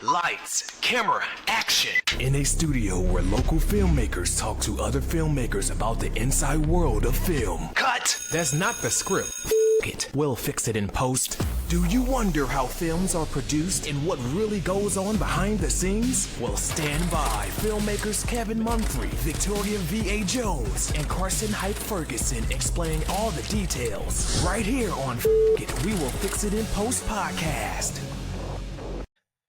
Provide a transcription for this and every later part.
Lights, camera, action. In a studio where local filmmakers talk to other filmmakers about the inside world of film. Cut. That's not the script. It. We'll fix it in post. Do you wonder how films are produced and what really goes on behind the scenes? Well, stand by. Filmmakers Kevin Munfrey, Victoria V.A. Jones, and Carson Hype Ferguson explain all the details. Right here on It. We Will Fix It in Post podcast.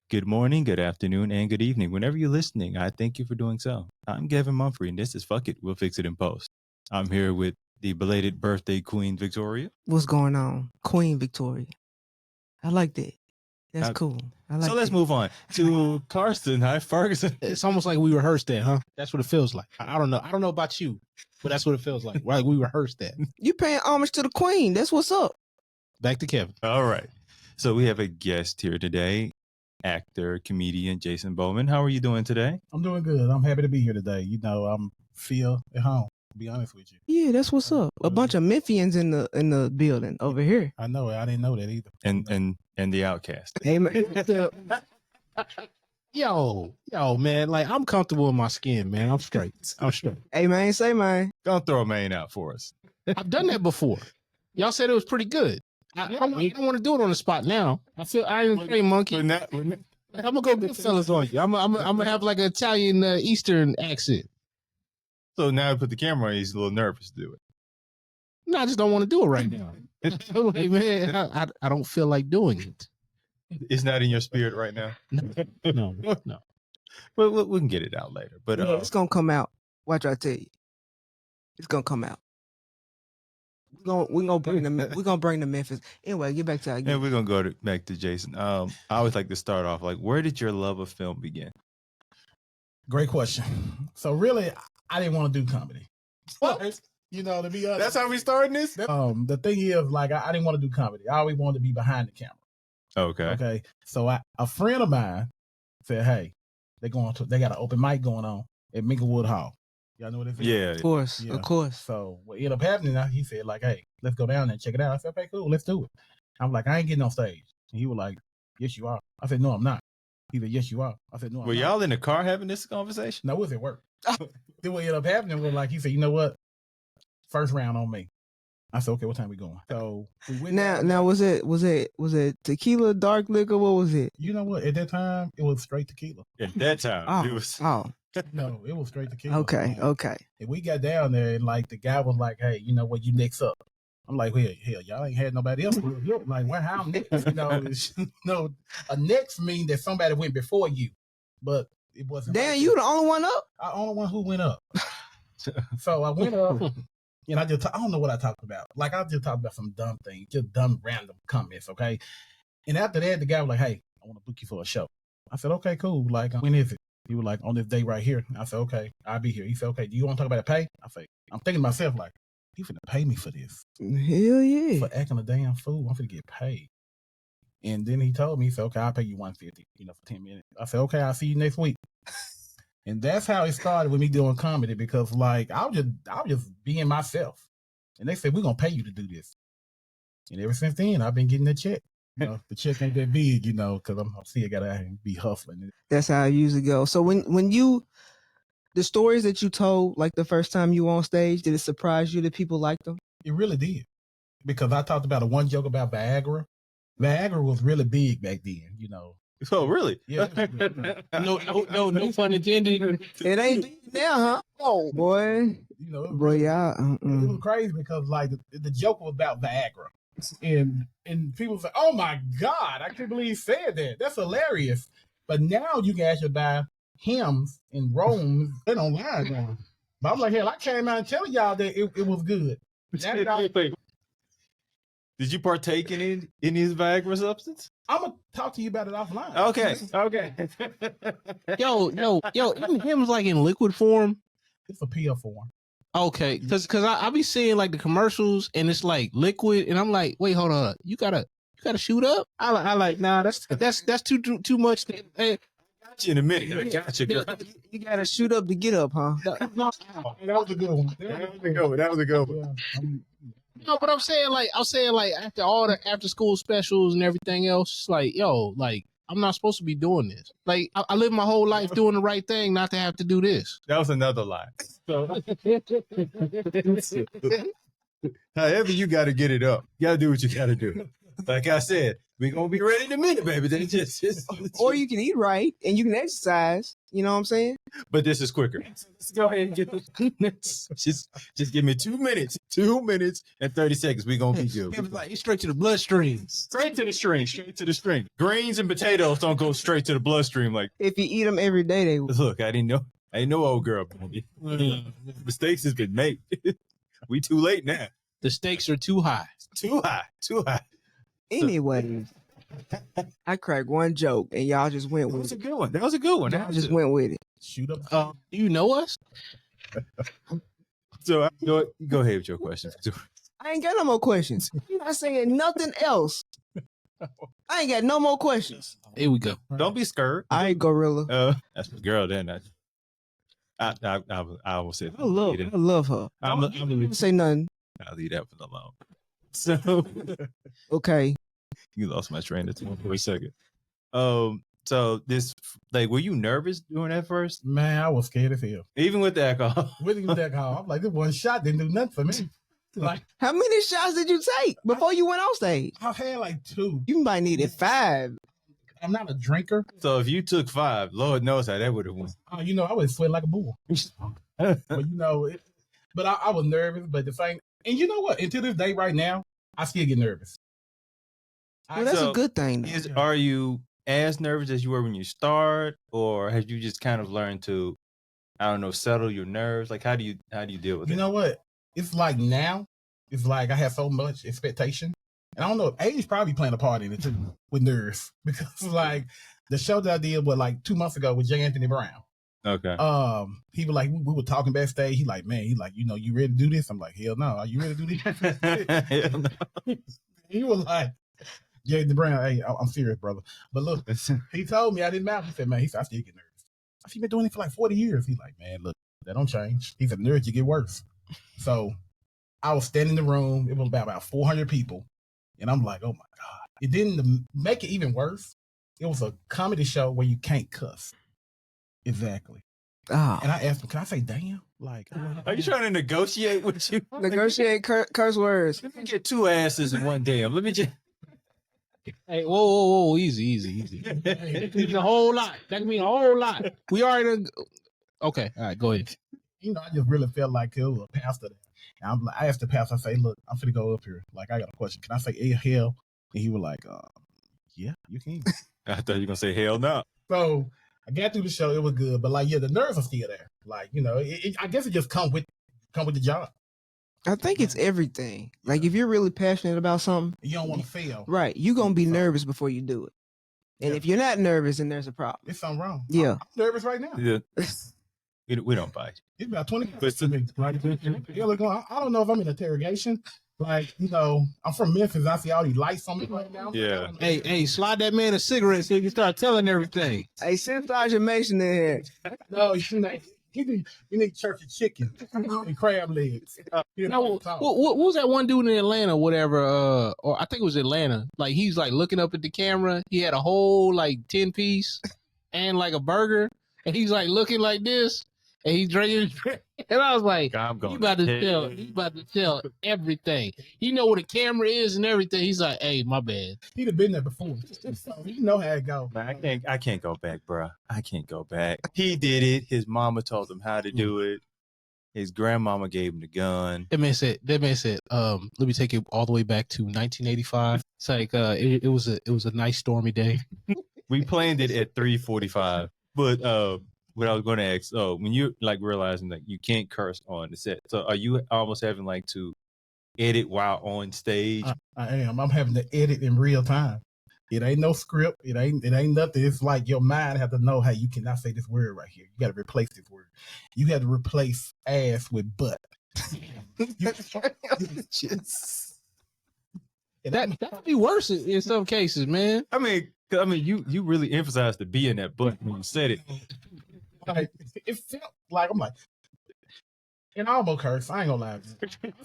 Good morning, good afternoon, and good evening. Whenever you're listening, I thank you for doing so. I'm Kevin Mumphrey, and this is Fuck It, We'll Fix It in Post. I'm here with the belated birthday Queen Victoria. What's going on? Queen Victoria. I like that. That's cool. I like so let's move on to Carson. Hi, Ferguson. It's almost like we rehearsed that, huh? That's what it feels like. I don't know. I don't know about you, but that's what it feels like. Right? We rehearsed that. You paying homage to the Queen. That's what's up. Back to Kevin. All right. So we have a guest here today, actor, comedian Jason Bowman. How are you doing today? I'm doing good. I'm happy to be here today. You know, I'm feel at home, to be honest with you. Yeah, that's what's up. A bunch of Memphians in the building over here. I know it. I didn't know that either. And the outcast. Hey, man. Yo, man, like I'm comfortable in my skin, man. I'm straight. Hey, man, say, man. Don't throw a main out for us. I've done that before. Y'all said it was pretty good. I don't want to do it on the spot now. I ain't play monkey. I'm gonna go big fellas on you. I'm gonna have like an Italian Eastern accent. So now I put the camera on, he's a little nervous to do it. No, I just don't want to do it right now. Like, man, I don't feel like doing it. It's not in your spirit right now. No. But we can get it out later. But Yeah, it's gonna come out. Watch what I tell you. It's gonna come out. We're gonna bring the Memphis. Anyway, get back to our and we're gonna go back to Jason. I always like to start off like, where did your love of film begin? Great question. So really, I didn't want to do comedy. What? You know, to be honest. That's how we starting this? The thing is, like, I didn't want to do comedy. I always wanted to be behind the camera. Okay. So a friend of mine said, "Hey, they got an open mic going on at Minglewood Hall. Y'all know what it is?" Yeah. Of course. So what ended up happening, he said, like, "Hey, let's go down there and check it out." I said, "Okay, cool, let's do it." I'm like, "I ain't getting on stage." And he was like, "Yes, you are." I said, "No, I'm not." He said, "Yes, you are." I said, "No, I'm Were not." y'all in the car having this conversation? No, it was at work. Then what ended up happening was, like, he said, "You know what? First round on me." I said, "Okay, what time we going?" So we went Now was it tequila, dark liquor? What was it? You know what? At that time, it was straight tequila. At that time, it was. No, it was straight tequila. Okay. And we got down there, and like the guy was like, "Hey, you know what? You next up." I'm like, hell, y'all ain't had nobody else. Like, well, how I'm next? A next mean that somebody went before you, but it wasn't. Damn, you the only one up? I only one who went up. So I went up, and I don't know what I talked about. Like, I just talked about some dumb things, just dumb random comments, okay? And after that, the guy was like, "Hey, I want to book you for a show." I said, "Okay, cool. Like, when is it?" He was like, "On this day right here." I said, "Okay, I'll be here." He said, "Okay, do you want to talk about the pay?" I said, I'm thinking to myself, like, he finna pay me for this. Hell yeah. For acting a damn fool, I'm finna get paid. And then he told me, he said, "Okay, I'll pay you $150, for 10 minutes. I said, "Okay, I'll see you next week." And that's how it started with me doing comedy, because like I was just being myself. And they said, "We're gonna pay you to do this." And ever since then, I've been getting the check. The check ain't that big, because I'm still gotta be hustling. That's how it usually goes. So when you, the stories that you told, like the first time you were on stage, did it surprise you that people liked them? It really did. Because I talked about one joke about Viagra. Viagra was really big back then, Oh, really? Yeah. No pun intended. It ain't big now, huh? Oh, boy. Boy, y'all. It was crazy because like the joke was about Viagra. And people say, "Oh my God, I can't believe he said that. That's hilarious." But now you can actually buy hymns in Rome and online now. But I'm like, hell, I came out and telling y'all that it was good. Did you partake in his Viagra substance? I'm gonna talk to you about it offline. Okay. Yo, isn't hymns like in liquid form? It's a pill form. Okay, because I be seeing like the commercials and it's like liquid, and I'm like, wait, hold on, you gotta shoot up. I like, nah, that's too much. Hey, Got you in a minute. I got you, girl. You gotta shoot up to get up, huh? That was a good one. That was a good one. Yeah, no, but I'm saying like after all the after school specials and everything else, like, yo, like I'm not supposed to be doing this. Like I live my whole life doing the right thing, not to have to do this. That was another lie. So, however, you got to get it up. You got to do what you got to do. Like I said, we're going to be ready in a minute, baby. Then just Or you can eat right and you can exercise. You know what I'm saying? But this is quicker. Let's go ahead and get this. Just give me 2 minutes. 2 minutes and 30 seconds. We're going to be good. It was like straight to the bloodstream. Straight to the string. Straight to the string. Greens and potatoes don't go straight to the bloodstream. Like, If you eat them every day, they will. look, I didn't know. I ain't no old girl. Mistakes has been made. We too late now. The stakes are too high. Too high. Too high. Anyway, I cracked one joke and y'all just went That with was a it. good one. That was a good one. Y'all just went with it. Shoot up. Do you know us? So go ahead with your question. I ain't got no more questions. You're not saying nothing else. I ain't got no more questions. Here we go. Don't be scared. I ain't gorilla. That's my girl. Then I will say. I love her. I'm Don't even say nothing. I'll leave that one alone. So Okay. you lost my train of thought for a second. So this, like, were you nervous doing that first? Man, I was scared as hell. Even with the alcohol? With that call, I'm like, this one shot didn't do nothing for me. Like, How many shots did you take before you went on stage? I had like 2. You might needed 5. I'm not a drinker. So if you took 5, Lord knows how that would have went. You know, I would sweat like a bull. But you know, I was nervous. But the thing, and you know what? Until this day, right now, I still get nervous. Well, that's So, a good thing. though. Are you as nervous as you were when you start, or have you just kind of learned to, I don't know, settle your nerves? Like, how do you deal with You it? know what? It's like now, it's like I have so much expectation. And I don't know if age probably playing a part in it too with nerves. Because like the show that I did like 2 months ago with J. Anthony Brown. Okay. He was like, we were talking backstage. He like, you know, you ready to do this? I'm like, hell no. Are you ready to do this? He was like, J. Anthony Brown, hey, I'm serious, brother. But look, he told me I didn't matter. He said, man, I still get nervous. I said, you've been doing it for like 40 years. He's like, man, look, that don't change. He said, nerves, you get worse. So I was standing in the room. It was about 400 people. And I'm like, oh my God. It didn't make it even worse. It was a comedy show where you can't cuss. Exactly. Oh. And I asked him, can I say damn? Like, Are you trying to negotiate with you? Negotiate curse words. Let me get 2 asses in one damn. Let me just. Hey, whoa, easy. That means a whole lot. That means a whole lot. We already. Okay, all right, go ahead. you know, I just really felt like it was a pastor there. And I'm like, I asked the pastor, I say, look, I'm finna go up here. Like, I got a question. Can I say hell? And he was like, yeah, you can. I thought you were going to say hell no. So I got through the show. It was good. But like, yeah, the nerves are still there. Like, you know, I guess it just come with the job. I think it's everything. Like if you're really passionate about something, You don't want to fail. right, you're going to be nervous before you do it. And Yeah. if you're not nervous, then there's a problem. It's something wrong. Yeah. I'm nervous right now. Yeah. We don't bite. It's about 20 minutes to me. Right? Yeah, look, I don't know if I'm in interrogation. Like, you know, I'm from Memphis. I see all these lights on me right now. Yeah. Hey, slide that man a cigarette so you can start telling everything. Hey, send Sergeant information in here. No, you need church and chicken and crab legs. You know, What was that one dude in Atlanta, whatever? Or I think it was Atlanta. Like he's like looking up at the camera. He had a whole like 10-piece and like a burger, and he's like looking like this, and he's drinking. And I was like, I'm he going about to to tell. He about to tell everything. He know what a camera is and everything. He's like, hey, my bad. he'd have been there before. So you know how it go. Man, I can't go back, bro. I can't go back. He did it. His mama told him how to do it. His grandmama gave him the gun. That man said, let me take it all the way back to 1985. It's like it was a nice stormy day. We planned it at 3:45. But what I was going to ask, when you like realizing that you can't curse on the set, so are you almost having like to edit while on stage? I am. I'm having to edit in real time. It ain't no script. It ain't nothing. It's like your mind have to know, hey, you cannot say this word right here. You got to replace this word. You have to replace ass with butt. That would be worse in some cases, man. I mean, you really emphasized the B in that butt when you said it. Like, it felt like I'm like, And I almost cursed. I ain't gonna lie.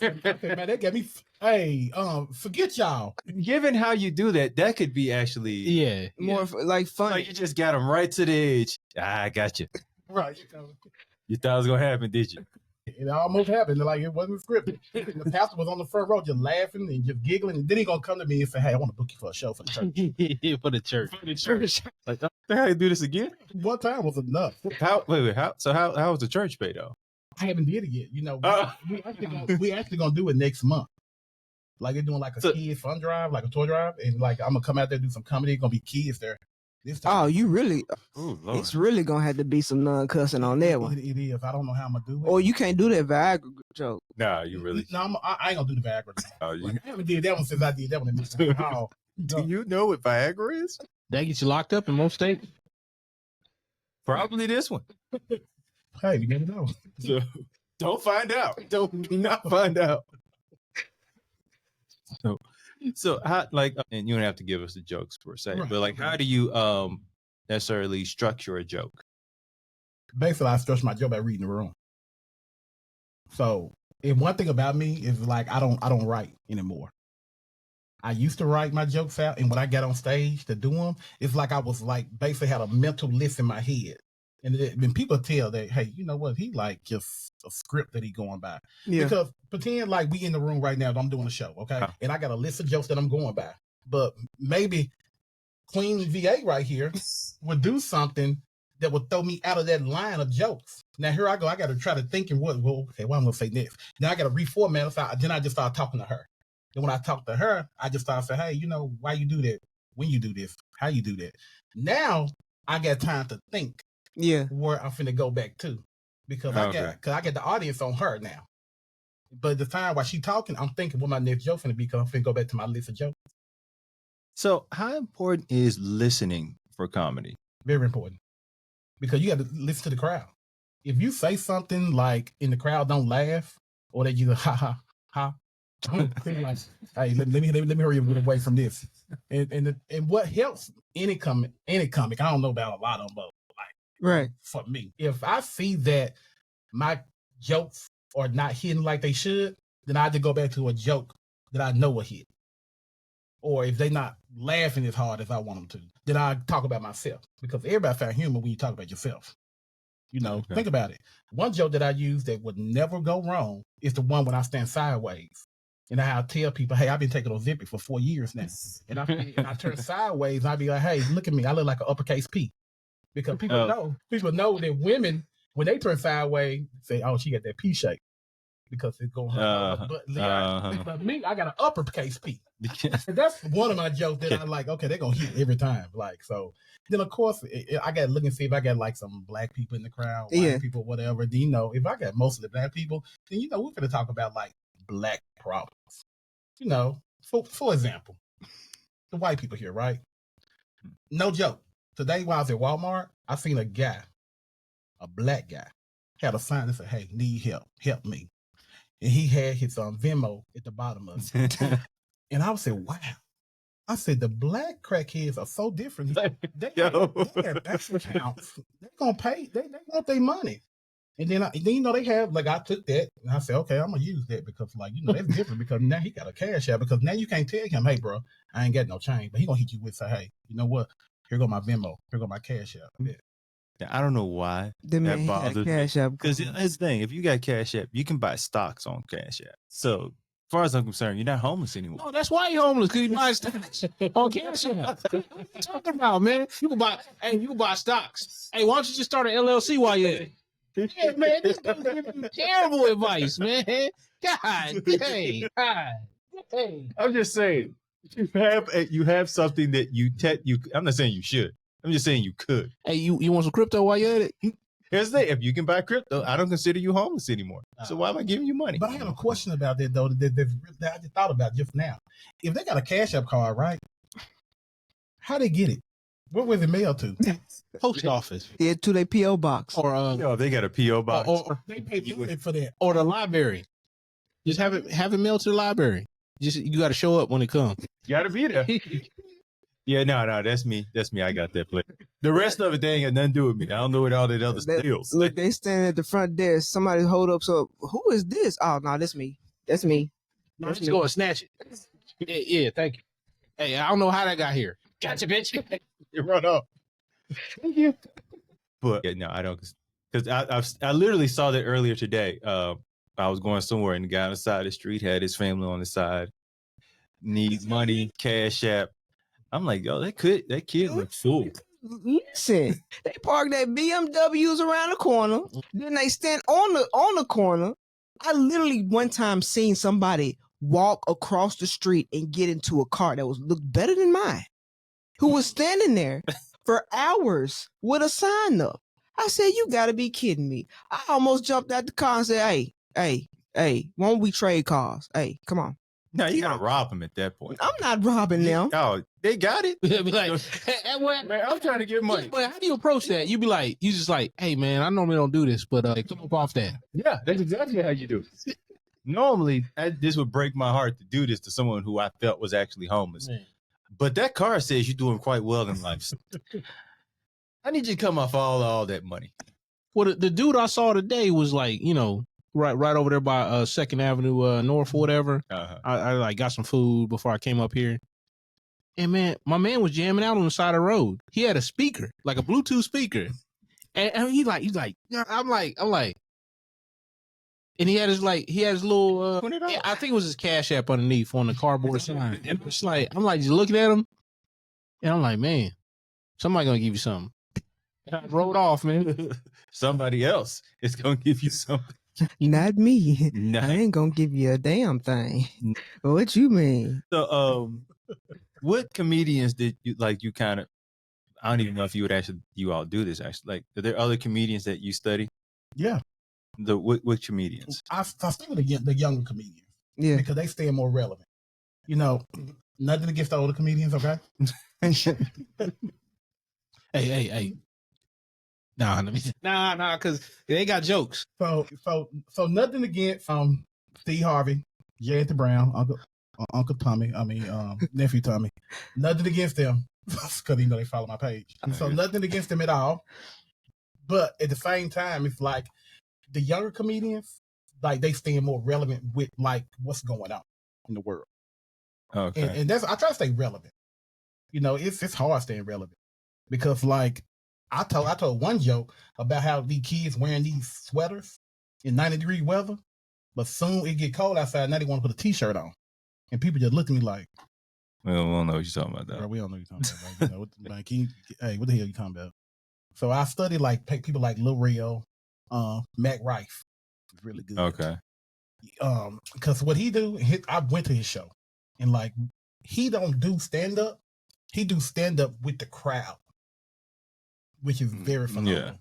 Okay, man, that got me. Hey, forget y'all. Given how you do that, that could be actually Yeah. More like funny. Like you just got him right to the edge. I got you. Right. You thought it was gonna happen, did you? It almost happened. Like it wasn't scripted. And the pastor was on the front row just laughing and just giggling. And then he gonna come to me and say, "Hey, I want to book you for a show for the church." For the church. For the church. Like, the hell you do this again? One time was enough. How? Wait. How was the church pay though? I haven't did it yet. You know, we actually gonna do it next month. Like they're doing like a kid fun drive, like a toy drive, and like I'm gonna come out there and do some comedy. It's gonna be kids there. This time. Oh, you really? Ooh, Lord. It's really gonna have to be some non-cussing on that one. It is. I don't know how I'm gonna do it. Or you can't do that Viagra joke. Nah, you really? No, I ain't gonna do the Viagra. Oh, you, Like, I haven't did that one since I did that one. In Mississippi. Oh, do you know what Viagra is? That gets you locked up in most states. Probably this one. hey, you never know. So don't find out. Do not find out. So how like, and you don't have to give us the jokes per se, Right. but like, how do you necessarily structure a joke? Basically, I structure my joke by reading the room. So, and one thing about me is like I don't write anymore. I used to write my jokes out, and when I got on stage to do them, it's like I was like basically had a mental list in my head. And when people tell that, hey, you know what, he like just a script that he going by. Yeah. Because pretend like we in the room right now, I'm doing a show, okay? Huh. And I got a list of jokes that I'm going by. But maybe Queen VA right here would do something that would throw me out of that line of jokes. Now here I go. I got to try to think and what I'm gonna say next. Then I got to reformat. So then I just start talking to her. And when I talk to her, I just start saying, hey, you know, why you do that? When you do this? How you do that? Now I got time to think Yeah. where I'm finna go back to. Because I got the audience on her now. But the time while she talking, I'm thinking what my next joke finna be, because I'm finna go back to my list of jokes. So how important is listening for comedy? Very important. Because you got to listen to the crowd. If you say something like in the crowd don't laugh, or that you ha ha ha, like, hey, let me hurry up and get away from this. And what helps any comic, I don't know about a lot of them, but like Right. for me, if I see that my jokes are not hitting like they should, then I just go back to a joke that I know will hit. Or if they're not laughing as hard as I want them to, then I talk about myself. Because everybody find humor when you talk about yourself. You know, Okay. Think about it. One joke that I use that would never go wrong is the one when I stand sideways. And I tell people, hey, I've been taking Ozempic for 4 years now. And I turn sideways and I be like, hey, look at me. I look like an uppercase P. Because people know that women, when they turn sideways, say, oh, she got that P shape. Because it's going but me, I got an uppercase P. And that's one of my jokes that I like, okay, they're going to hit every time. Like, so then of course I got to look and see if I got like some black people in the crowd, white people, whatever. Then, you know, if I got most of the black people, then, you know, we're going to talk about like black problems. You know, for example, the white people here, right? No joke. Today while I was at Walmart, I seen a guy, a black guy, had a sign that said, hey, need help me. And he had his Venmo at the bottom of it. And I said, wow. I said, the black crackheads are so different. They have bank accounts. They're going to pay. They want their money. And then, you know, they have, like, I took that and I said, okay, I'm going to use that because, like, you know, that's different because now he got a cash out because now you can't tell him, hey, bro, I ain't got no change. But he going to hit you with, say, hey, you know what? Here go my Venmo. Here go my cash out. Yeah. I don't know why The man he had Cash App. because here's the thing: if you got Cash App, you can buy stocks on Cash App. So, as far as I'm concerned, you're not homeless anymore. No, that's why you're homeless, because you buy stocks on Cash App. What you talking about, man? You can buy stocks. Hey, why don't you just start an LLC while you're at it? Yeah, man, this gonna give you terrible advice, man. God dang. God dang. I'm just saying, you have something that you. I'm not saying you should. I'm just saying you could. Hey, you want some crypto while you're at it? Here's the thing: if you can buy crypto, I don't consider you homeless anymore. So why am I giving you money? But I have a question about that, though, that I just thought about just now. If they got a Cash App card, right? How they get it? Where was it mailed to? Post office. Yeah, to their P.O. box. Or If they got a PO box. or They pay you for that. or the library. Just have it mailed to the library. You got to show up when it comes. You gotta be there. Yeah, no, that's me. That's me. I got that play. The rest of it, they ain't got nothing to do with me. I don't know what all that other deals. Look, they standing at the front desk. Somebody hold up. So who is this? Oh no, that's me. That's me. No, let's go and snatch it. Yeah, thank you. Hey, I don't know how that got here. Gotcha, bitch. You run off. Thank you. But yeah, no, I don't. Because I literally saw that earlier today. I was going somewhere and the guy on the side of the street had his family on the side. Need money, cash app. I'm like, yo, that kid looks fool. Listen, they park their BMWs around the corner. Then they stand on the corner. I literally one time seen somebody walk across the street and get into a car that looked better than mine, who was standing there for hours with a sign up. I said, you gotta be kidding me. I almost jumped out the car and said, hey, won't we trade cars? Hey, come on. No, you gotta rob him at that point. I'm not robbing them. Oh, they got it. Be like, hey, Man, I'm trying to get money. but how do you approach that? You be like, you just like, hey man, I normally don't do this, but come up off that. Yeah, that's exactly how you do it. Normally, this would break my heart to do this to someone who I felt was actually homeless. Man. But that card says you're doing quite well in life. I need you to come off all that money. Well, the dude I saw today was like, right over there by 2nd Avenue North or whatever. Uh-huh. I like got some food before I came up here. And man, my man was jamming out on the side of the road. He had a speaker, like a Bluetooth speaker. And he's like, I'm like, and he had his little, yeah, I think it was his Cash App underneath on the cardboard sign. And it's like, I'm like, just looking at him. And I'm like, man, somebody gonna give you something. And I rode off, man. Somebody else is gonna give you something. Not me. No. I ain't gonna give you a damn thing. What you mean? So, what comedians did you like? You kind of, I don't even know if you all do this actually. Like, are there other comedians that you study? Yeah. What comedians? I study with the younger comedians. Yeah. Because they stay more relevant. Nothing against the older comedians, okay? Hey. Nah, because they got jokes. So nothing against Steve Harvey, Jay Brown, Uncle Tommy, nephew Tommy. Nothing against them, because they follow my page. So nothing against them at all. But at the same time, it's like the younger comedians, like they stay more relevant with like what's going on in the world. Okay. And that's I try to stay relevant. It's hard staying relevant because like I told one joke about how these kids wearing these sweaters in 90-degree weather, but soon it get cold outside. Now they want to put a t-shirt on, and people just look at me like, We don't know what you're talking about, though. bro, we don't know what you're talking about. What the hell are you talking about? So I studied like people like Lil Rio, Mac Rife, is really good. Okay. Because what he do, I went to his show, and like he don't do stand up, he do stand up with the crowd, which is very phenomenal. Yeah.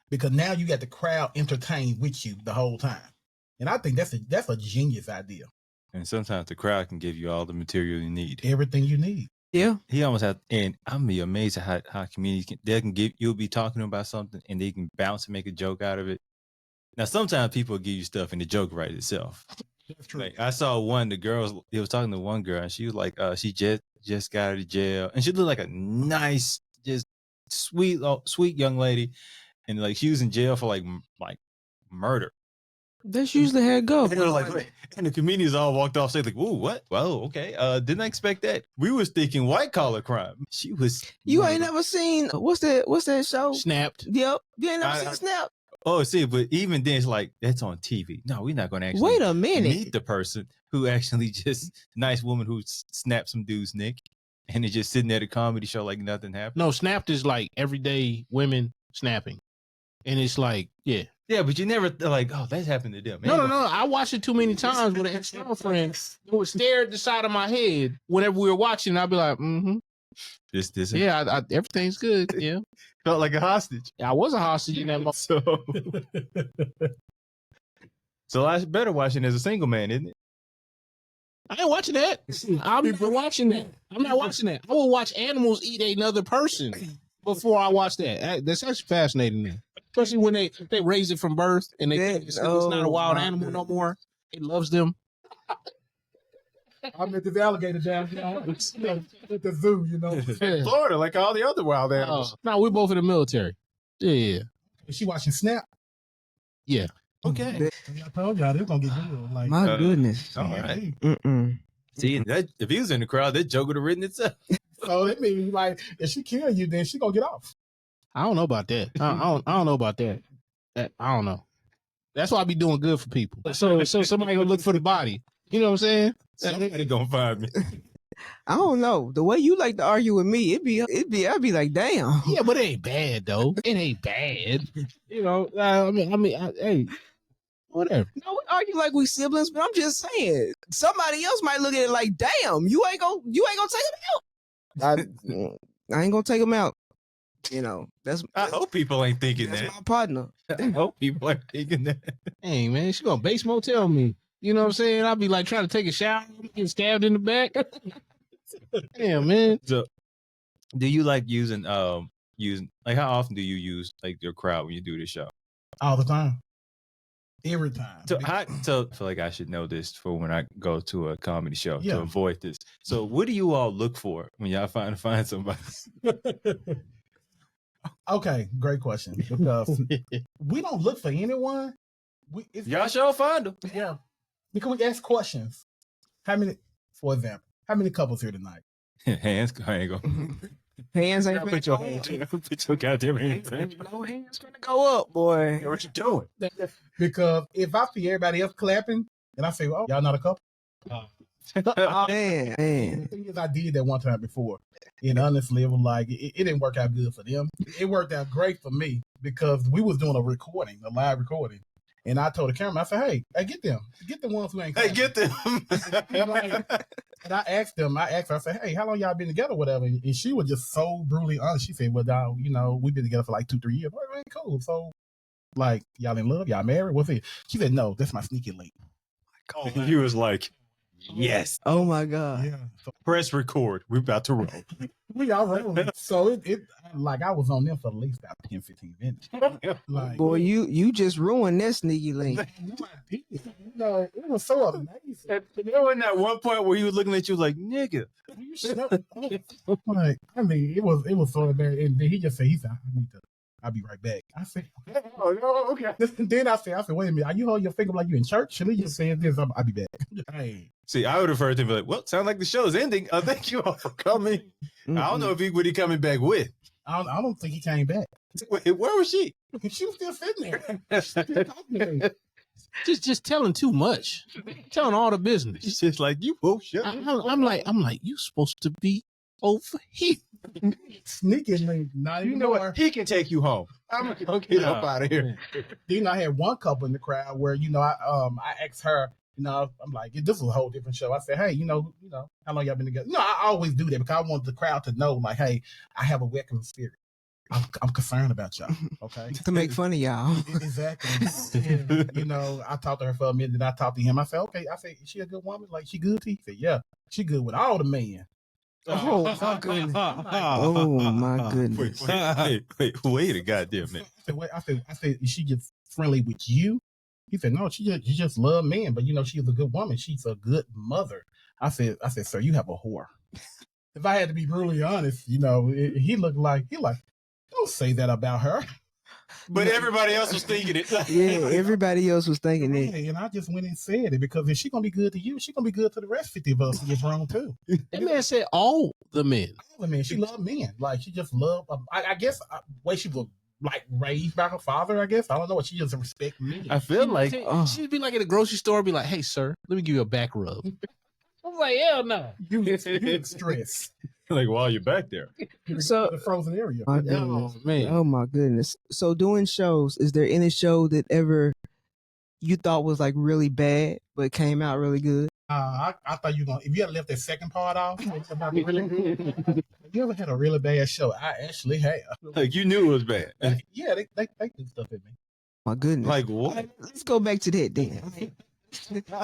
Because now you got the crowd entertained with you the whole time, and I think that's a genius idea. And sometimes the crowd can give you all the material you need, everything you need. Yeah, he almost had, and I'm be amazed at how comedians can give. You'll be talking about something, and they can bounce and make a joke out of it. Now, sometimes people give you stuff, and the joke writes itself. That's true. Like, I saw he was talking to one girl, and she was like, she just got out of jail, and she looked like a nice, just sweet young lady, and like she was in jail for like murder. That's usually how it goes. And, and the comedians all walked off saying like, "Ooh, what? Well, okay. Didn't expect that. We was thinking white collar crime." She was. You ain't never seen what's that show? Snapped. Yep. You ain't never seen Snapped. Oh, see, but even then, it's like that's on TV. No, we're not going to actually wait a minute. Meet the person who actually just nice woman who snapped some dude's neck, and it's just sitting there at a comedy show like nothing happened. No, Snapped is like everyday women snapping, and it's like Yeah, but you never like, oh, that happened to them. No. I watched it too many times with an ex-girlfriend who would stare at the side of my head whenever we were watching. I'd be like, mm-hmm. This. Yeah, everything's good. Yeah. Felt like a hostage. I was a hostage in that moment. So I better watching as a single man, isn't it? I ain't watching that. I'm not watching that. I'm not watching that. I will watch animals eat another person before I watch that. That's actually fascinating. Especially when they raise it from birth and it's not a wild animal no more. It loves them. I'm at this alligator down here at the zoo, you know. Yeah. Florida, like all the other wild animals. No, we're both in the military. Yeah. Is she watching Snap? Yeah. Okay. I told y'all this gonna get good. Like, My goodness. All right. Mm-mm. See, that if he was in the crowd, that joke would have written itself. so that means like if she kill you, then she gonna get off. I don't know about that. I don't know about that. I don't know. That's why I be doing good for people. So somebody gonna look for the body. You know what I'm saying? Somebody gonna find me. I don't know. The way you like to argue with me, I'd be like, damn. Yeah, but it ain't bad though. It ain't bad. You know, hey, whatever. No, we argue like we siblings, but I'm just saying somebody else might look at it like, damn, you ain't gonna take him out. I ain't gonna take him out. You know, I hope people ain't thinking that's that. my partner. I hope people ain't thinking that. Hey man, she gonna base motel me. You know what I'm saying? I'll be like trying to take a shower, get stabbed in the back. Damn, man. So, do you like using like how often do you use like your crowd when you do this show? All the time. Every time. So I feel like I should know this for when I go to a comedy show Yeah. to avoid this. So what do you all look for when y'all find somebody? Okay, great question. Because we don't look for anyone. Y'all sure find them. Yeah. Because we ask questions. For example, how many couples here tonight? Hands, I ain't go. Hands ain't Put your hands. Put your goddamn hands. No hands gonna go up, boy. What you doing? Because if I see everybody else clapping, and I say, "Oh, y'all not a couple." Man. The thing is, I did that one time before, and honestly, it was like it didn't work out good for them. It worked out great for me because we was doing a live recording, and I told the camera, I said, "Hey, get them, get the ones who ain't." Hey, get them. And I asked her, I said, "Hey, how long y'all been together, whatever?" And she was just so brutally honest. She said, "Well, dog, you know, we've been together for like 2-3 years. Well, man, cool. So, like, y'all in love? Y'all married? What's it?" She said, "No, that's my sneaky link." He was like, yes. Oh my God. Yeah. So Press record. We're about to roll. we all rolling. So it like I was on them for at least about 10-15 minutes. Like, Boy, you just ruined that sneaky link. you know, it was so amazing. There wasn't that one point where he was looking at you like, nigga. You shut up. Like, I mean, it was so embarrassing. And then he said, I'll be right back. I said, oh, okay. Then I said, wait a minute, are you holding your finger like you in church? And he just said this, I'll be back. Hey. See, I would have heard him be like, well, sound like the show's ending. Thank you all for coming. I don't know if what he coming back with. I don't think he came back. Wait, where was she? She was still sitting there. Still talking to me. Just telling too much. Telling all the business. She's just like, you bullshit. I'm like, you supposed to be over here. Sneakingly, not even You know what? He can take you home. I'm gonna get up out of here. Then I had one couple in the crowd where, you know, I asked her, you know, I'm like, this was a whole different show. I said, hey, you know, how long y'all been together? No, I always do that because I want the crowd to know, like, hey, I have a welcoming spirit. I'm concerned about y'all. Okay. To make fun of y'all. Exactly. And, you know, I talked to her for a minute, then I talked to him. I said, okay. I said, is she a good woman? Like, she good to you? He said, yeah, she good with all the men. Oh my goodness. Oh my goodness. Wait a goddamn minute. I said, is she just friendly with you? He said, no, she just love men, but you know, she's a good woman. She's a good mother. I said, sir, you have a whore. If I had to be brutally honest, you know, he like, don't say that about her. But everybody else was thinking it. Yeah, everybody else was thinking it. And I just went and said it because if she's gonna be good to you, she's gonna be good to the rest 50 of us who gets wrong too. That man said all the men. All the men. She loved men. Like she just loved. I guess the way she was like raised by her father. I guess I don't know what she just respect men. I feel like She'd be like at a grocery store, be like, "Hey, sir, let me give you a back rub." I'm like, hell no. You stress. like while you're back there. So The frozen area. my Oh goodness. man. Oh my goodness. So doing shows, is there any show that ever you thought was like really bad but came out really good? I thought you were gonna. If you had left that second part off, have you ever had a really bad show? I actually have. Like you knew it was bad. Yeah, they do stuff at me. My goodness. Like what? Let's go back to that then.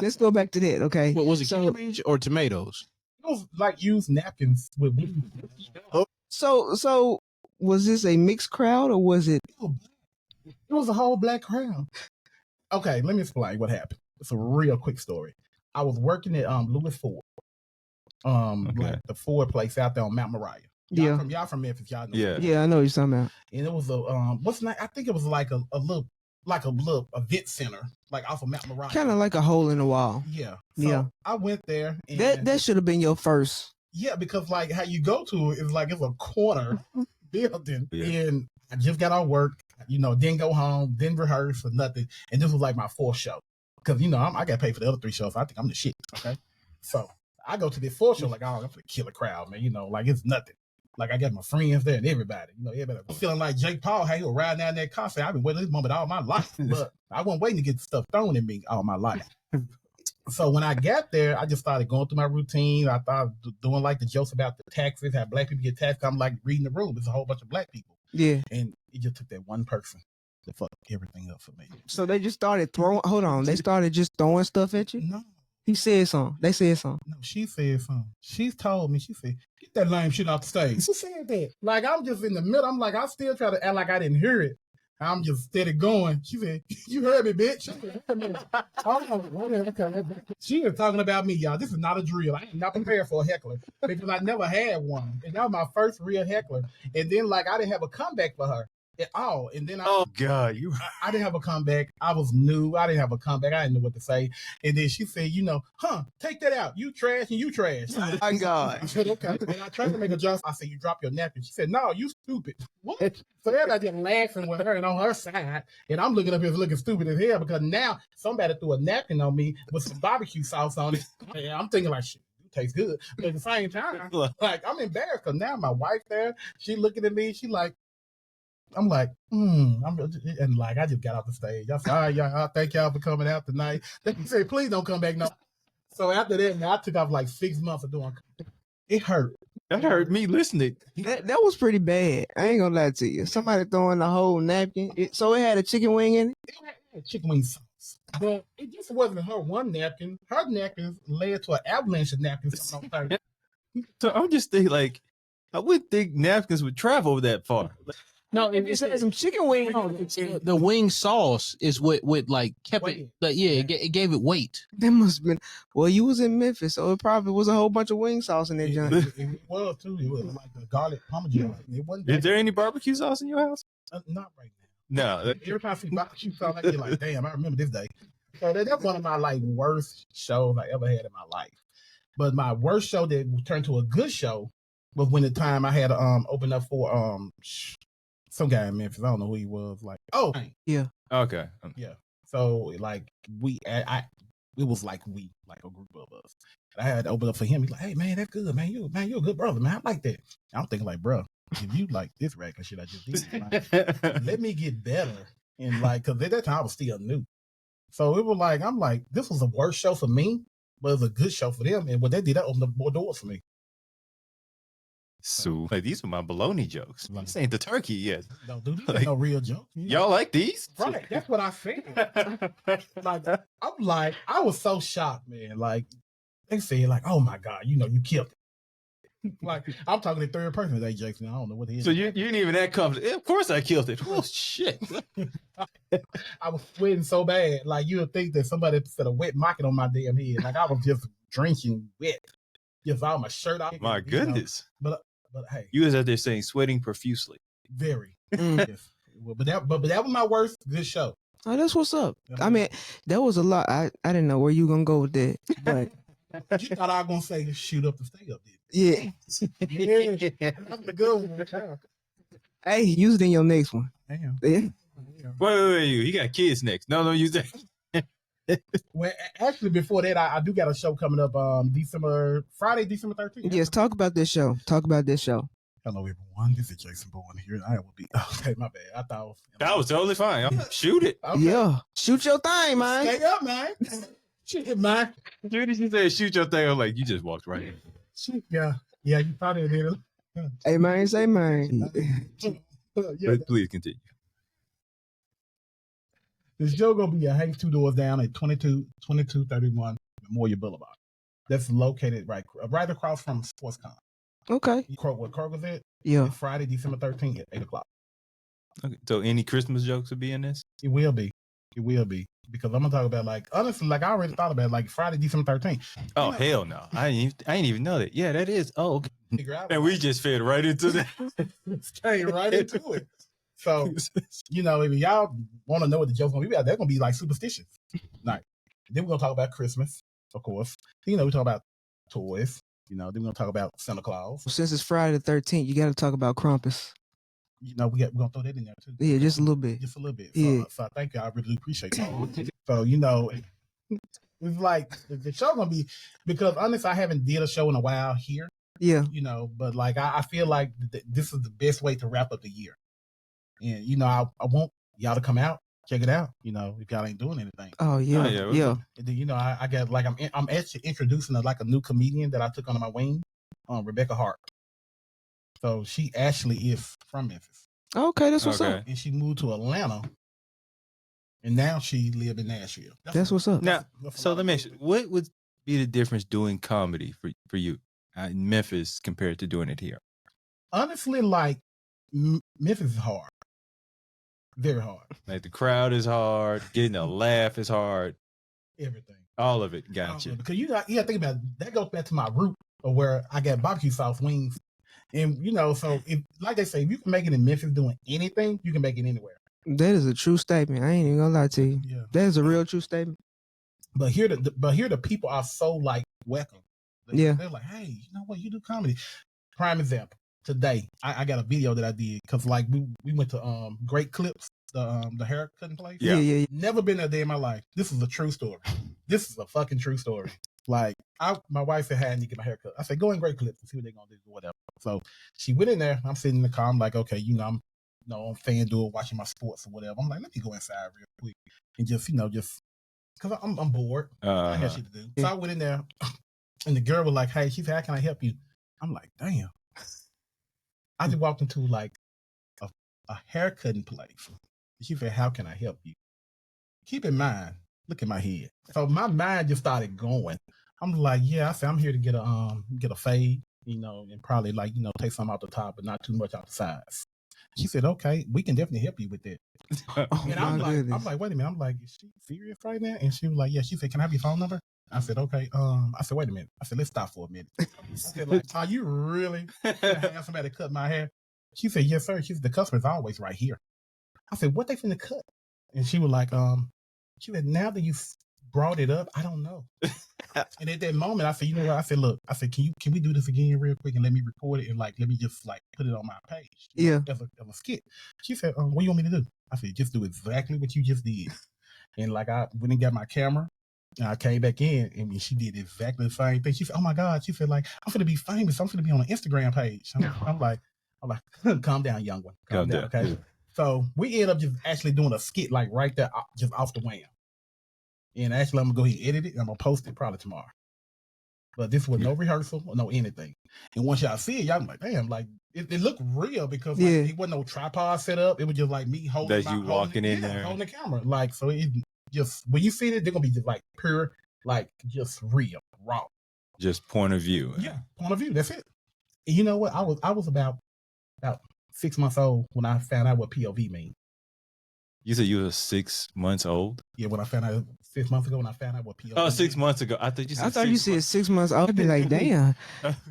Let's go back to that, okay? What was it, cabbage or tomatoes? It was like used napkins with weed. So was this a mixed crowd or was it? It was a whole black crowd. Okay, let me explain what happened. It's a real quick story. I was working at Louis Ford, like the Ford place out there on Mount Moriah. Y'all from Memphis, y'all know. Yeah, I know what you're talking about. And it was a what's the name? I think it was like a little event center, like off of Mount Moriah. Kind of like a hole in the wall. Yeah. So I went there. And that should have been your first. Yeah, because like how you go to it is like it's a corner building, and I just got off work. Didn't go home, didn't rehearse or nothing, and this was like my fourth show because I got paid for the other 3 shows. So I think I'm the shit. Okay, so I go to this fourth show like, oh, I'm gonna kill a crowd, man. Like it's nothing. Like I got my friends there and everybody. Everybody feeling like Jake Paul, how he was riding down that concert. I've been waiting this moment all my life, but I wasn't waiting to get stuff thrown at me all my life. So when I got there, I just started going through my routine. I thought doing like the jokes about the taxes, how black people get taxed. I'm like reading the room. It's a whole bunch of black people. Yeah. And it just took that one person to fuck everything up for me. So they just started throwing. Hold on. They started just throwing stuff at you? No. He said something. They said something. No, she said something. She told me, she said, get that lame shit off the stage. She said that. Like, I'm just in the middle. I'm like, I still try to act like I didn't hear it. I'm just steady going. She said, you heard me, bitch. She was talking about me, y'all. This is not a drill. I am not prepared for a heckler because I never had one. And that was my first real heckler. And then, like, I didn't have a comeback for her at all. And then I didn't have a comeback. I was new. I didn't have a comeback. I didn't know what to say. And then she said, take that out. You trash and you trash. Oh my God. I said, okay. And I tried to make a joke. I said, you drop your napkin. She said, no, you stupid. What? So everybody just laughing with her and on her side. And I'm looking up here looking stupid as hell because now somebody threw a napkin on me with some barbecue sauce on it. And I'm thinking like, shit, it tastes good. But at the same time, like, I'm embarrassed because now my wife there, she looking at me, she like, I'm like, and like I just got off the stage. I said, all right, y'all, thank y'all for coming out tonight. They said, please don't come back no. So after that, I took off like 6 months of doing. It hurt. That hurt me listening. That was pretty bad. I ain't gonna lie to you. Somebody throwing the whole napkin. So it had a chicken wing in it. It had chicken wing sauce, but it just wasn't her one napkin. Her napkins led to an avalanche of napkins. So I'm just thinking, like, I wouldn't think napkins would travel that far. No, It had some chicken wing. The wing sauce is what like kept Weight. it. It gave it weight. That must have been. Well, you was in Memphis, so it probably was a whole bunch of wing sauce in that joint. It was too. It was like a garlic parmesan. It wasn't. Is there any barbecue sauce in your house? Not right now. No. Every time I see barbecue sauce, I get like, damn, I remember this day. So that's one of my like worst shows I ever had in my life. But my worst show that turned to a good show was when the time I had to open up for some guy in Memphis. I don't know who he was. Like, Yeah. Okay. yeah. So like it was like a group of us. And I had to open up for him. He's like, hey man, that's good, man. You're a good brother, man. I like that. I'm thinking like, bro, if you like this regular shit I just did, like, let me get better. And like, cause at that time I was still new. So it was like, I'm like, this was the worst show for me, but it was a good show for them. And what they did, that opened up more doors for me. So like, these are my baloney jokes. This ain't the turkey yet. No, dude, these ain't no real jokes. Y'all like these? Right, that's what I said. Like, I'm like, I was so shocked, man. Like, they said, like, oh my God, you killed it. Like, I'm talking in third person today, Jason. I don't know what it is. So you ain't even that confident. Of course I killed it. Oh shit. I was sweating so bad. Like, you would think that somebody set a wet market on my damn head. Like, I was just drinking wet. Just all my shirt off. My goodness. But hey. You was out there saying sweating profusely. Very. Yes. But that was my worst good show. Oh, that's what's up. I mean, that was a lot. I didn't know where you gonna go with that, but you thought I was gonna say shoot up and stay up there. yeah. Yeah. That's a good one. Hey, use it in your next one. Damn. Yeah. Wait, you got kids next. No, use that. Well, actually, before that, I do got a show coming up Friday, December 13th. Yes, talk about this show. Hello, everyone. This is Jason Bowman here. I will be. Okay, my bad. I thought That was totally fine. Shoot it. Okay. Yeah, shoot your thing, man. Stay up, man. Shit, man. Dude, you said shoot your thing. I'm like, you just walked right in. Shit, yeah. You probably did it. Hey, man, say man. Yeah. Please continue. This show gonna be a 2 doors down at 2231 Memorial Boulevard. That's located right across from SportsCon. Okay. What Kroger's at? Yeah. It's Friday, December 13th at 8 o'clock. Okay. So any Christmas jokes will be in this? It will be. because I'm gonna talk about like honestly, like I already thought about it, like Friday, December 13th. Oh hell no! I ain't even know that. Yeah, that is. Oh, okay. And we just fed right into that. Came right into it. So you know, if y'all want to know what the joke's gonna be about, they're gonna be like superstitious. Night. Then we're gonna talk about Christmas, of course. You know, we talk about toys. You know, then we're gonna talk about Santa Claus. Since it's Friday the 13th, you got to talk about Krampus. You know, we're gonna throw that in there too. Yeah, just a little bit. Just a little bit. Yeah. So thank you. I really do appreciate that. So, you know, it's like the show gonna be, because honestly, I haven't did a show in a while here. Yeah. You know, but like I feel like this is the best way to wrap up the year. And you know, I want y'all to come out, check it out. You know, if y'all ain't doing anything. Oh yeah, yeah. And then, you know, I got like I'm actually introducing a new comedian that I took under my wing, Rebecca Hart. So she actually is from Memphis. Okay, that's what's up. And she moved to Atlanta, and now she lives in Nashville. That's what's up. Now, so let me ask you, what would be the difference doing comedy for you in Memphis compared to doing it here? Honestly, like Memphis is hard, very hard. Like the crowd is hard, getting a laugh is hard. Everything, all of it, gotcha. Because you got think about it, that goes back to my root of where I got barbecue sauce wings. And you know, so if, like they say, if you can make it in Memphis doing anything, you can make it anywhere. That is a true statement. I ain't even gonna lie to you. Yeah. That is a real true statement. But here the people are so like welcome. They're like, hey, you know what? You do comedy. Prime example. Today, I got a video that I did because like we went to Great Clips, the hair cutting place. Yeah. Never been there a day in my life. This is a true story. This is a fucking true story. Like my wife said, "Hey, I need to get my hair cut." I said, "Go in Great Clips and see what they're gonna do or whatever." So she went in there. I'm sitting in the car. I'm like, okay, you know, I'm on FanDuel watching my sports or whatever. I'm like, let me go inside real quick and just because I'm bored. I got shit to do. So I went in there, and the girl was like, "Hey," she said, "How can I help you?" I'm like, damn. I just walked into like a haircutting place. She said, "How can I help you?" Keep in mind, look at my head. So my mind just started going. I'm like, yeah, I said, I'm here to get a fade, you know, and probably like, you know, take some out the top, but not too much out the sides. She said, okay, we can definitely help you with that. And I'm like, wait a minute. I'm like, is she serious right now? And she was like, yeah. She said, can I have your phone number? I said, okay. I said, wait a minute. I said, let's stop for a minute. I said, like, are you really have somebody cut my hair? She said, yes, sir. She said, the customer's always right here. I said, what they finna cut? And she was like, she said, now that you brought it up, I don't know. And at that moment, I said, you know what? I said, look, I said, can we do this again real quick and let me record it and like let me just like put it on my page? Yeah. As a skit. She said, what do you want me to do? I said, just do exactly what you just did. And like I went and got my camera and I came back in and she did exactly the same thing. She said, oh my God. She said, like, I'm gonna be famous. I'm gonna be on an Instagram page. I'm like, calm down, young one. Calm down. Okay. Yeah. So we ended up just actually doing a skit like right there, just off the wham. And actually, I'm gonna go ahead and edit it. And I'm gonna post it probably tomorrow. But this was no rehearsal or no anything. And once y'all see it, y'all be like, damn, like it looked real because like, it wasn't no tripod set up. It was just like me holding the camera. Like so, it just when you see it, they're gonna be just like pure, like just real, raw. Just point of view. Yeah, point of view. That's it. And you know what? I was about 6 months old when I found out what POV means. You said you were 6 months old? Yeah, when I found out 6 months ago when I found out what POV Oh, 6 months ago. I thought you said 6 months. I'd be like, damn,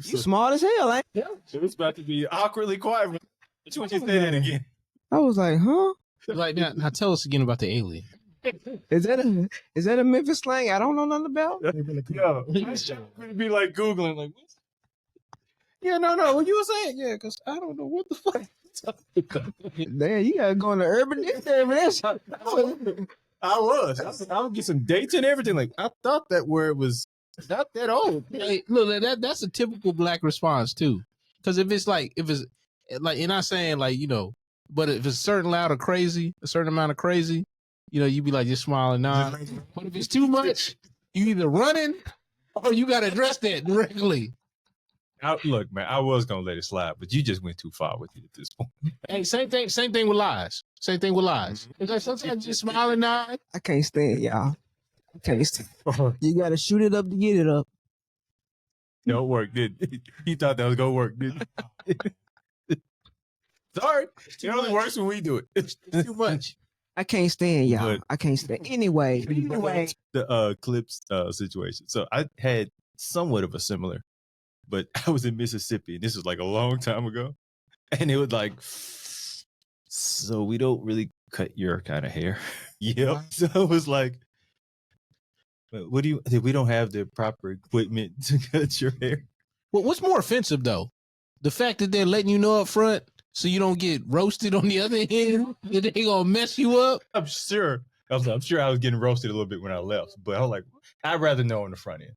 you smart as hell, ain't you? It was about to be awkwardly quiet. What you say that again? I was like, huh? Like now tell us again about the alien. Is that a Memphis slang I don't know nothing about? Yo, be like Googling, like, what? Yeah, no. What you were saying? Yeah, because I don't know what the fuck. Damn, you gotta go in the urban dictionary. I would get some dates and everything. Like, I thought that word was not that old. Hey, look, that's a typical black response too. Because if it's like, you're not saying like, you know, but if it's a certain amount of crazy, you know, you be like just smiling, nah. But if it's too much, you either running or you gotta address that directly. Look, man, I was gonna let it slide, but you just went too far with it at this point. Hey, same thing with lies. It's like sometimes just smiling, nod. I can't stand y'all. I can't stand. You gotta shoot it up to get it up. Don't work, did he thought that was gonna work, didn't he? Sorry, it only works when we do it. It's too much. I can't stand y'all. But- I can't stand. Anyway, The clips situation. So I had somewhat of a similar, but I was in Mississippi, and this was like a long time ago, and it was like, so we don't really cut your kind of hair. Yep. So it was like, but what do you? We don't have the proper equipment to cut your hair. Well, what's more offensive though? The fact that they're letting you know up front so you don't get roasted on the other end, that they gonna mess you up. I'm sure. I'm sure I was getting roasted a little bit when I left, but I was like, I'd rather know on the front end.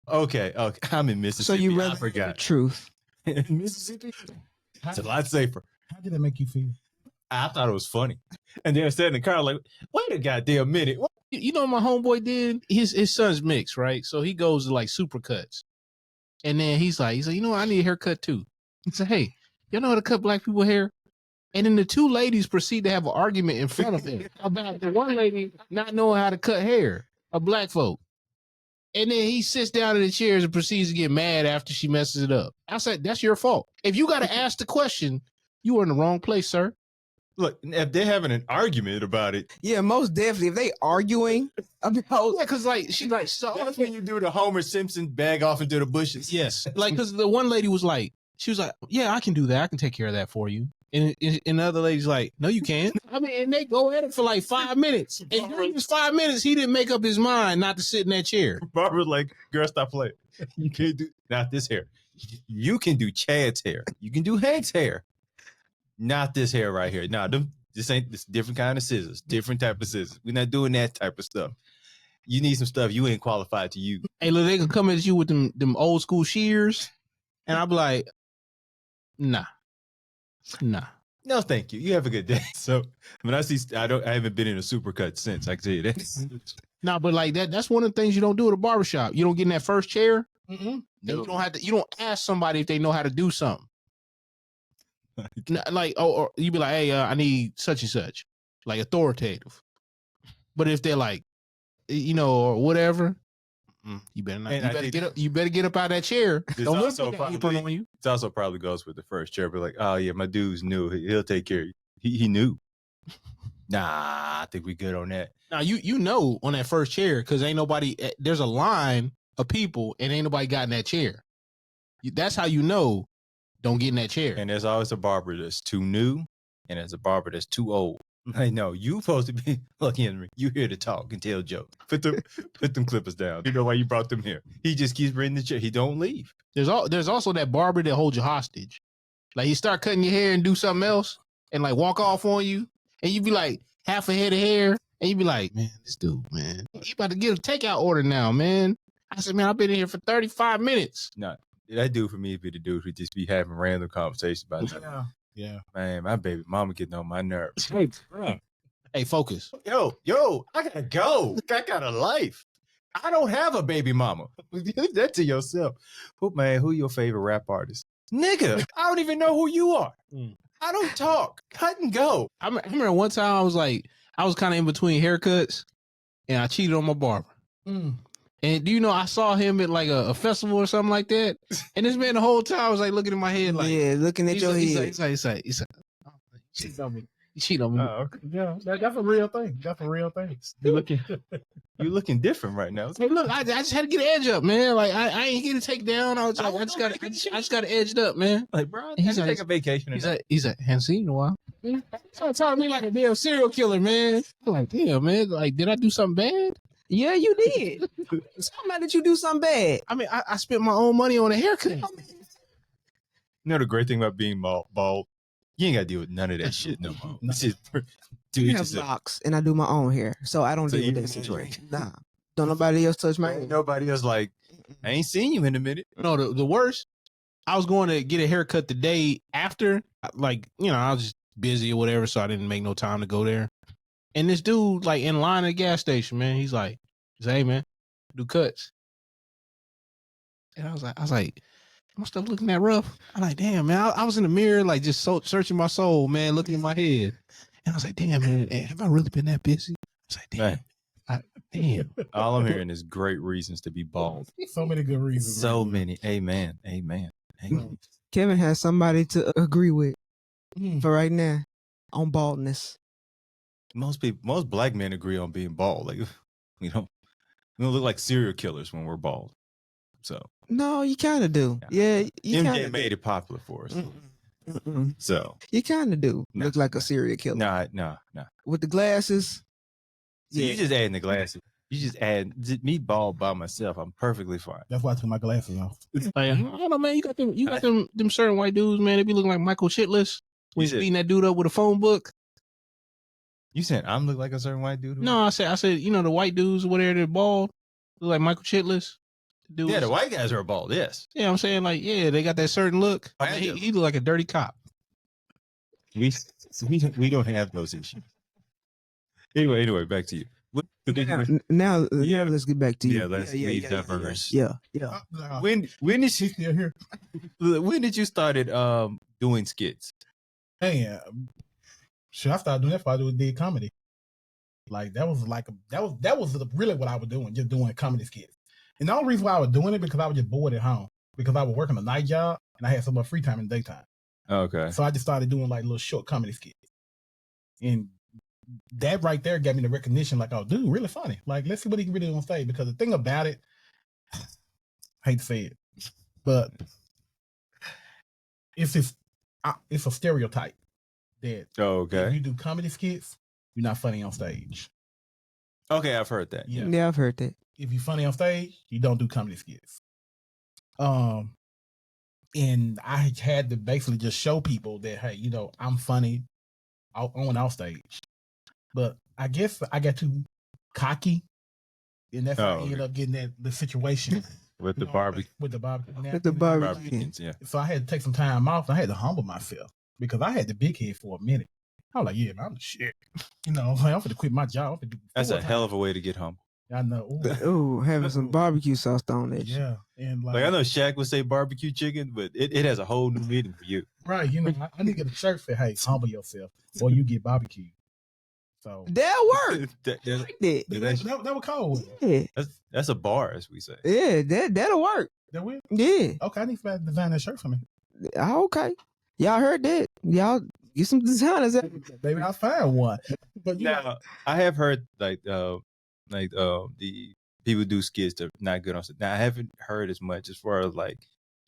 Okay. I'm in so Mississippi. you I rather the forgot. truth. Mississippi. It's a lot safer. How did that make you feel? I thought it was funny. And then I sat in the car like, wait a goddamn minute. What? You know what my homeboy did? His son's mixed, right? So he goes to like Supercuts. And then he's like, you know what? I need a haircut too. He said, hey, y'all know how to cut black people hair? And then the two ladies proceed to have an argument in front of him about the one lady not knowing how to cut hair, a black folk. And then he sits down in the chairs and proceeds to get mad after she messes it up. I said, that's your fault. If you got to ask the question, you were in the wrong place, sir. Look, if they're having an argument about it, Yeah, most definitely. If they arguing about, Yeah, because like she's like, so that's when you do the Homer Simpson bag off into the bushes. yes, like because the one lady was like, she was like, yeah, I can do that. I can take care of that for you. And the other lady's like, no, you can't. I mean, and they go at it for like 5 minutes. And during these 5 minutes, he didn't make up his mind not to sit in that chair. Barbara's like, girl, stop playing. You can't do not this hair. You can do Chad's hair. You can do Hank's hair. Not this hair right here. Nah, this ain't this different kind of scissors. Different type of scissors. We're not doing that type of stuff. You need some stuff you ain't qualified to use. Hey, look, they can come at you with them old school shears. And I'll be like, nah. No, thank you. You have a good day. So when I haven't been in a supercut since. I can tell you that. Nah, but like that's one of the things you don't do at a barbershop. You don't get in that first chair. Mm-mm. No. You don't ask somebody if they know how to do something. Like, or you be like, hey, I need such and such, like authoritative. But if they're like, or whatever, you better not. You better get up out of that chair. Don't let that apron on you. It also probably goes with the first chair, but like, oh yeah, my dude's new. He'll take care of you. He knew. Nah, I think we good on that. Now you know on that first chair because ain't nobody. There's a line of people and ain't nobody got in that chair. That's how you know. Don't get in that chair. And there's always a barber that's too new, and there's a barber that's too old. I know you supposed to be. Look, Henry, you here to talk and tell jokes. Put them clippers down. You know why you brought them here? He just keeps bringing the chair. He don't leave. There's also that barber that holds you hostage. Like he start cutting your hair and do something else and like walk off on you, and you be like half a head of hair, and you be like, man, this dude, man, he about to get a takeout order now, man. I said, man, I've been in here for 35 minutes. No, that dude for me would be the dude who just be having random conversations about that. Yeah. Man, my baby mama getting on my nerves. Hey, bro. Hey, focus. Yo, I gotta go. I got a life. I don't have a baby mama. Leave that to yourself. Who your favorite rap artist? Nigga, I don't even know who you are. I don't talk. Cut and go. I remember one time I was kind of in between haircuts and I cheated on my barber. And do you know, I saw him at like a festival or something like that. And this man the whole time was like looking at my head like, yeah, looking at your head. He's like, oh, you cheat on me. Oh, okay. Yeah, that's a real thing. That's a real thing. You looking different right now. Hey, look, I just had to get an edge up, man. Like I ain't getting to take down. I just got edged up, man. Like, bro, I He's had to like- take a vacation. He's like, haven't seen you in a while. Start talking to me like a damn serial killer, man. I'm like, damn, man. Like, did I do something bad? Yeah, you did. Somebody did you do something bad? I mean, I spent my own money on a haircut. You know the great thing about being bald? You ain't got to deal with none of that shit no more. It's just, do I it have yourself. locks and I do my own hair, so I don't So deal with you- that situation. Nah, don't nobody else touch my hair. Nobody else like, I ain't seen you in a minute. No, the worst, I was going to get a haircut the day after. Like, I was just busy or whatever, so I didn't make no time to go there. And this dude, like, in line at the gas station, man, he's like, hey, man, do cuts. And I was like, my stuff looking that rough. I'm like, damn, man. I was in the mirror, like, just searching my soul, man, looking in my head. And I was like, damn, man, have I really been that busy? I was like, damn. Damn. All I'm hearing is great reasons to be bald. So many good reasons. So many. Amen. Amen. Amen. Kevin has somebody to agree with for right now on baldness. most black men agree on being bald. Like we don't look like serial killers when we're bald. So No, you kind of do. Yeah, you MJ kind of made it popular for us. Mm-mm. So You kind of do Nah, look like a serial killer nah. with the glasses. So you just adding the glasses. You just add me bald by myself. I'm perfectly fine. That's why I took my glasses off. Like, I don't know, man. You got them certain white dudes, man. They be looking like Michael Chitless when he's said- beating that dude up with a phone book. You said I'm look like a certain white dude? No, I said, you know, the white dudes, whatever, they're bald, look like Michael Chitless. Dudes, Yeah, the white guys are bald. Yes. Yeah, I'm saying like, yeah, they got that certain look. I had He look like a dirty cop. We don't have those issues. Anyway, back to you. Now, let's get back to you. Yeah, let's leave diverse. Yeah. When did She's still here. when did you started doing skits? Hey, shit, I started doing that before I did comedy. Like that was really what I was doing, just doing comedy skits. And the only reason why I was doing it because I was just bored at home because I was working a night job and I had so much free time in the daytime. Okay. So I just started doing like little short comedy skits, and that right there gave me the recognition. Like, oh, dude, really funny. Like, let's see what he can really do on stage. Because the thing about it, I hate to say it, but it's a stereotype that Okay. if you do comedy skits, you're not funny on stage. Okay, I've heard that. Yeah, I've heard that. If you're funny on stage, you don't do comedy skits. And I had to basically just show people that, hey, you know, I'm funny on and off stage. But I guess I got too cocky, and that's how I ended up getting the situation With the barbecue. With the barbecue. With the barbecue. Barbecues, yeah. So I had to take some time off. I had to humble myself because I had the big head for a minute. I was like, yeah, man, I'm the shit. You know, I'm going to quit my job. That's a hell of a way to get humble. I know. Oh, having some barbecue sauce on it. Yeah. And Like I know Shaq would say barbecue chicken, but it has a whole new meaning for you. Right. You know, I need to get a shirt that, hey, humble yourself or you get barbecue. So That'll work. that would call with it. Yeah. That's a bar, as we say. Yeah, that'll work. That will? Yeah. Okay, I need to design that shirt for me. Okay. Y'all heard that. Y'all get some designers. Maybe I'll find one. But now, I have heard the people do skits that are not good on stage. Now I haven't heard as much as far as like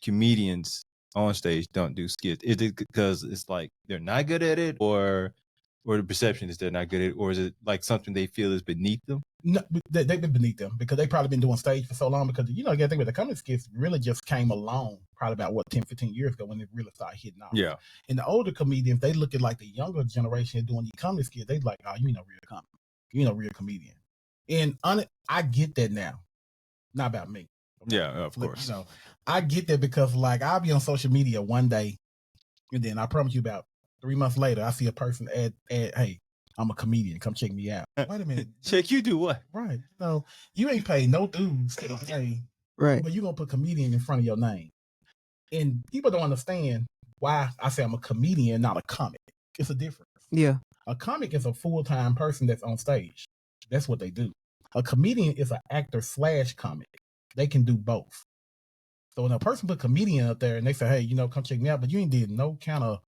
comedians on stage don't do skits. Is it because it's like they're not good at it, or the perception is they're not good at it, or is it like something they feel is beneath them? No, they've been beneath them because they've probably been doing stage for so long because, you know, you got to think about the comedy skits really just came along probably about 10, 15 years ago when it really started hitting off. Yeah. And the older comedians, they look at like the younger generation doing these comedy skits. They like, oh, you ain't no real comedy. You ain't no real comedian. And I get that now. Not about me. Okay? Yeah, of course. You know, I get that because like I'll be on social media one day and then I promise you about 3 months later, I see a person add, hey, I'm a comedian. Come check me out. Wait a minute. Check you do what? Right. So you ain't paid no dues to say, right. But you're going to put comedian in front of your name. And people don't understand why I say I'm a comedian, not a comic. It's a difference. Yeah. A comic is a full-time person that's on stage. That's what they do. A comedian is an actor / comic. They can do both. So when a person put comedian up there and they say, hey, you know, come check me out, but you ain't did no kind of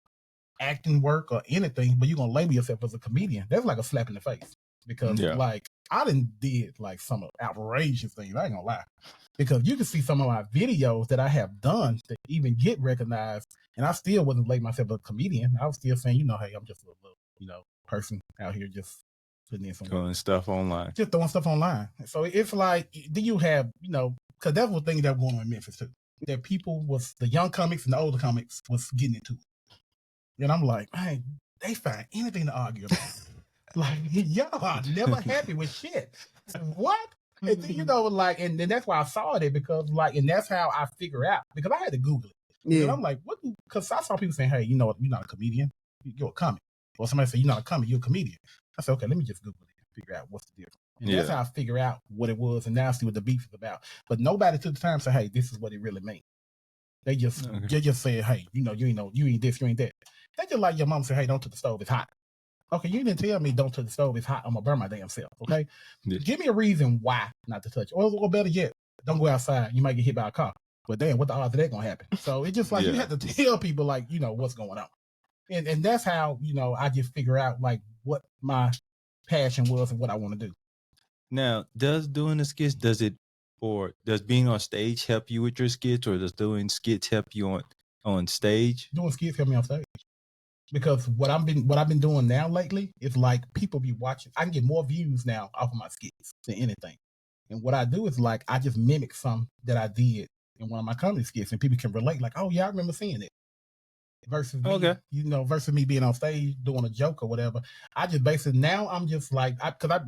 acting work or anything, but you're going to label yourself as a comedian, that's like a slap in the face. Because like I did like some outrageous things. I ain't gonna lie. Because you can see some of my videos that I have done that even get recognized, and I still wasn't labeling myself a comedian. I was still saying, you know, hey, I'm just a little, you know, person out here just putting in some throwing stuff online. Just throwing stuff online. So it's like, do you have, you know, because that was the thing that was going on in Memphis too. That people was the young comics and the older comics was getting into it. And I'm like, man, they find anything to argue about. Like, y'all are never happy with shit. What? And then, you know, like, and then that's why I saw it because, like, and that's how I figure out because I had to Google it. Yeah. And I'm like, what? Because I saw people saying, hey, you know, you're not a comedian, you're a comic. Or somebody say, you're not a comic, you're a comedian. I said, okay, let me just Google it and figure out what's the difference. And that's how I figure out what it was and now see what the beef is about. But nobody took the time to say, hey, this is what it really means. They just said, hey, you know, you ain't this, you ain't that. They just like your mom say, hey, don't touch the stove, it's hot. Okay, you didn't tell me don't touch the stove, it's hot, I'm gonna burn my damn self, okay? Give me a reason why not to touch it. Or better yet, don't go outside, you might get hit by a car. But damn, what the odds of that gonna happen? So it's just like you have to tell people like, you know, what's going on. And that's how, you know, I just figure out like what my passion was and what I want to do. Now, does doing the skits, does being on stage help you with your skits, or does doing skits help you on stage? Doing skits help me on stage. Because what I've been doing now lately is like people be watching. I can get more views now off of my skits than anything. And what I do is like I just mimic some that I did in one of my comedy skits, and people can relate. Like, oh yeah, I remember seeing it. Versus me, versus me being on stage doing a joke or whatever. I just basically now I'm just like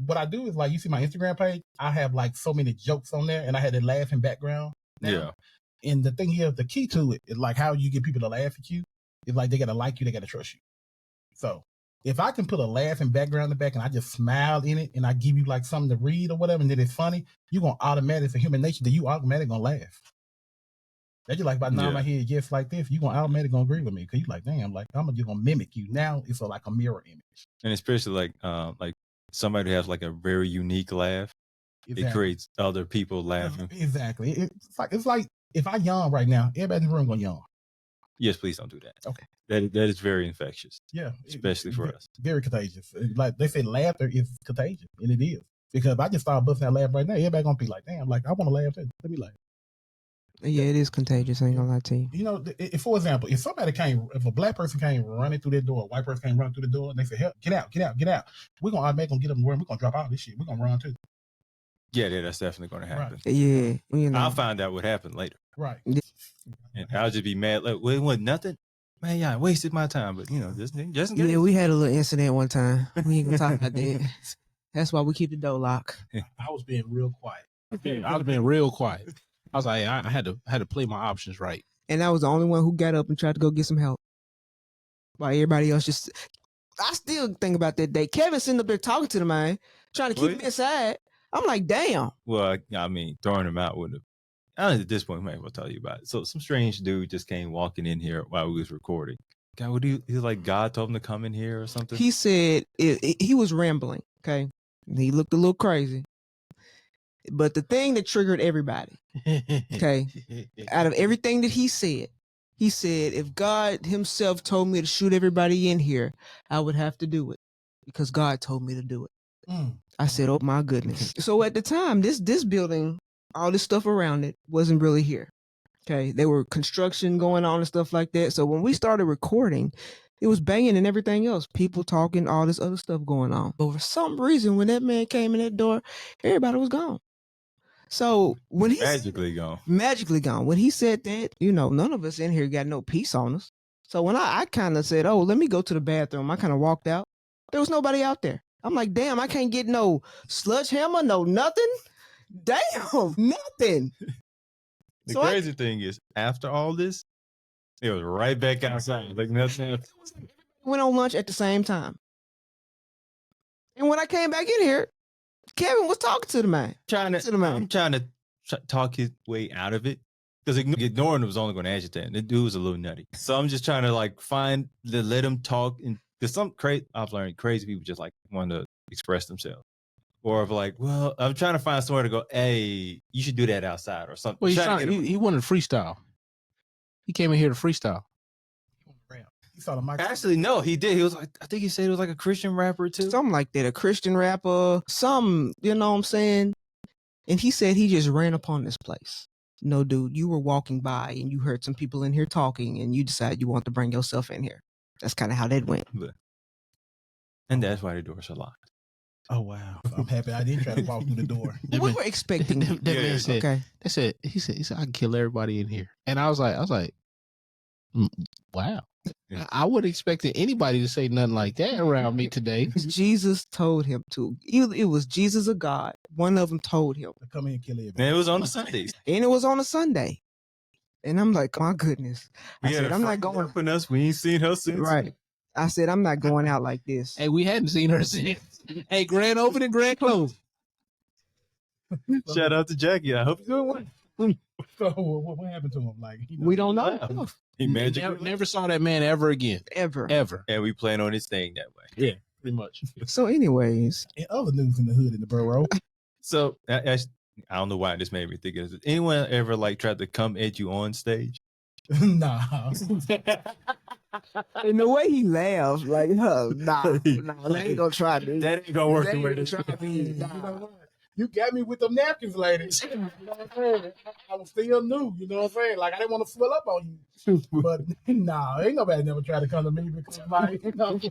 what I do is like, you see my Instagram page, I have like so many jokes on there, and I had a laughing background. Now. Yeah. And the thing here, the key to it is like how you get people to laugh at you. It's like they gotta like you, they gotta trust you. So if I can put a laughing background in the back and I just smile in it and I give you like something to read or whatever, and then it's funny, you're gonna automatically, for human nature, that you automatically gonna laugh. That's just like if I nod my head just like this, you gonna automatically gonna agree with me because you like, damn, like I'm just gonna mimic you. Now it's like a mirror image. And especially like somebody who has like a very unique laugh, it creates other people laughing. Exactly. It's like if I yawn right now, everybody in the room gonna yawn. Yes, please don't do that. Okay. That is very infectious. Yeah. Especially for us. Very contagious. Like they say laughter is contagious, and it is. Because if I just start busting that laugh right now, everybody gonna be like, damn, like I wanna laugh too. Let me laugh. Yeah, it is contagious. I ain't gonna lie to you. You know, for example, if a black person came running through their door, a white person came running through the door, and they say, "Help, get out, get out, get out," we're gonna automatically get them where we're gonna drop out this shit. We're gonna run too. Yeah, that's definitely gonna happen. Right. Yeah, you know. I'll find out what happened later. Right. And I'll just be mad. Like, well, it wasn't nothing. Man, yeah, I wasted my time. But you know, just yeah, we had a little incident one time. We ain't gonna talk about that. That's why we keep the door locked. I was being real quiet. I was being real quiet. I was like, I had to play my options right. And I was the only one who got up and tried to go get some help. While everybody else just, I still think about that day. Kevin sitting up there talking to the man, trying to keep him inside. I'm like, damn. Well, I mean, throwing him out wouldn't have. At this point, I might as well tell you about it. So some strange dude just came walking in here while we was recording. God, he's like God told him to come in here or something? He said he was rambling, okay? He looked a little crazy. But the thing that triggered everybody, okay, out of everything that he said, if God himself told me to shoot everybody in here, I would have to do it because God told me to do it. I said, oh my goodness. So at the time, this building, all this stuff around it wasn't really here. Okay. There were construction going on and stuff like that. So when we started recording, it was banging and everything else. People talking, all this other stuff going on. But for some reason, when that man came in that door, everybody was gone. So when he magically gone. When he said that, you know, none of us in here got no peace on us. So when I kind of said, oh, let me go to the bathroom, I kind of walked out. There was nobody out there. I'm like, damn, I can't get no sledgehammer, no nothing. Damn, nothing. The crazy thing is, after all this, it was right back outside. Like nothing. Went on lunch at the same time. And when I came back in here, Kevin was talking to the man. I'm trying to talk his way out of it because ignoring him was only going to agitate him. The dude was a little nutty. So I'm just trying to like let him talk. And because I've learned crazy people just like want to express themselves. Or of like, well, I'm trying to find somewhere to go, hey, you should do that outside or something. Well, he wanted to freestyle. He came in here to freestyle. He saw the mic. Actually, no, he did. He was like, I think he said he was like a Christian rapper too. Something like that, a Christian rapper, some, you know what I'm saying? And he said he just ran upon this place. No, dude, you were walking by and you heard some people in here talking and you decided you want to bring yourself in here. That's kind of how that went. And that's why the doors are locked. Oh, wow. I'm happy I didn't try to walk through the door. We were expecting that man said, okay. He said, I can kill everybody in here. And I was like, wow. Yeah. I would expect anybody to say nothing like that around me today. Jesus told him to. It was Jesus or God. One of them told him to come in and kill everybody. And it was on a Sunday. And it was on a Sunday. And I'm like, my goodness. I said, I'm not going. Helping us. We ain't seen her since. Right. I said, I'm not going out like this. Hey, we hadn't seen her since. Hey, grand opening, grand close. Shout out to Jackie. I hope you're doing well. So what happened to him? Like we don't know. He never saw that man ever again. Ever. And we plan on his staying that way. Yeah, pretty much. So, anyways, and other news in the hood in the borough. So I don't know why this made me think of this. Anyone ever like tried to come at you on stage? Nah. And the way he laughs, like, nah, I ain't gonna try this. That ain't gonna work That the way ain't this. gonna try me. You know Nah. what? You got me with them napkins, ladies. You know what I'm saying? I was still new, you know what I'm saying? Like, I didn't want to swell up on you. But, nah, ain't nobody never tried to come to me because, like, you know, I don't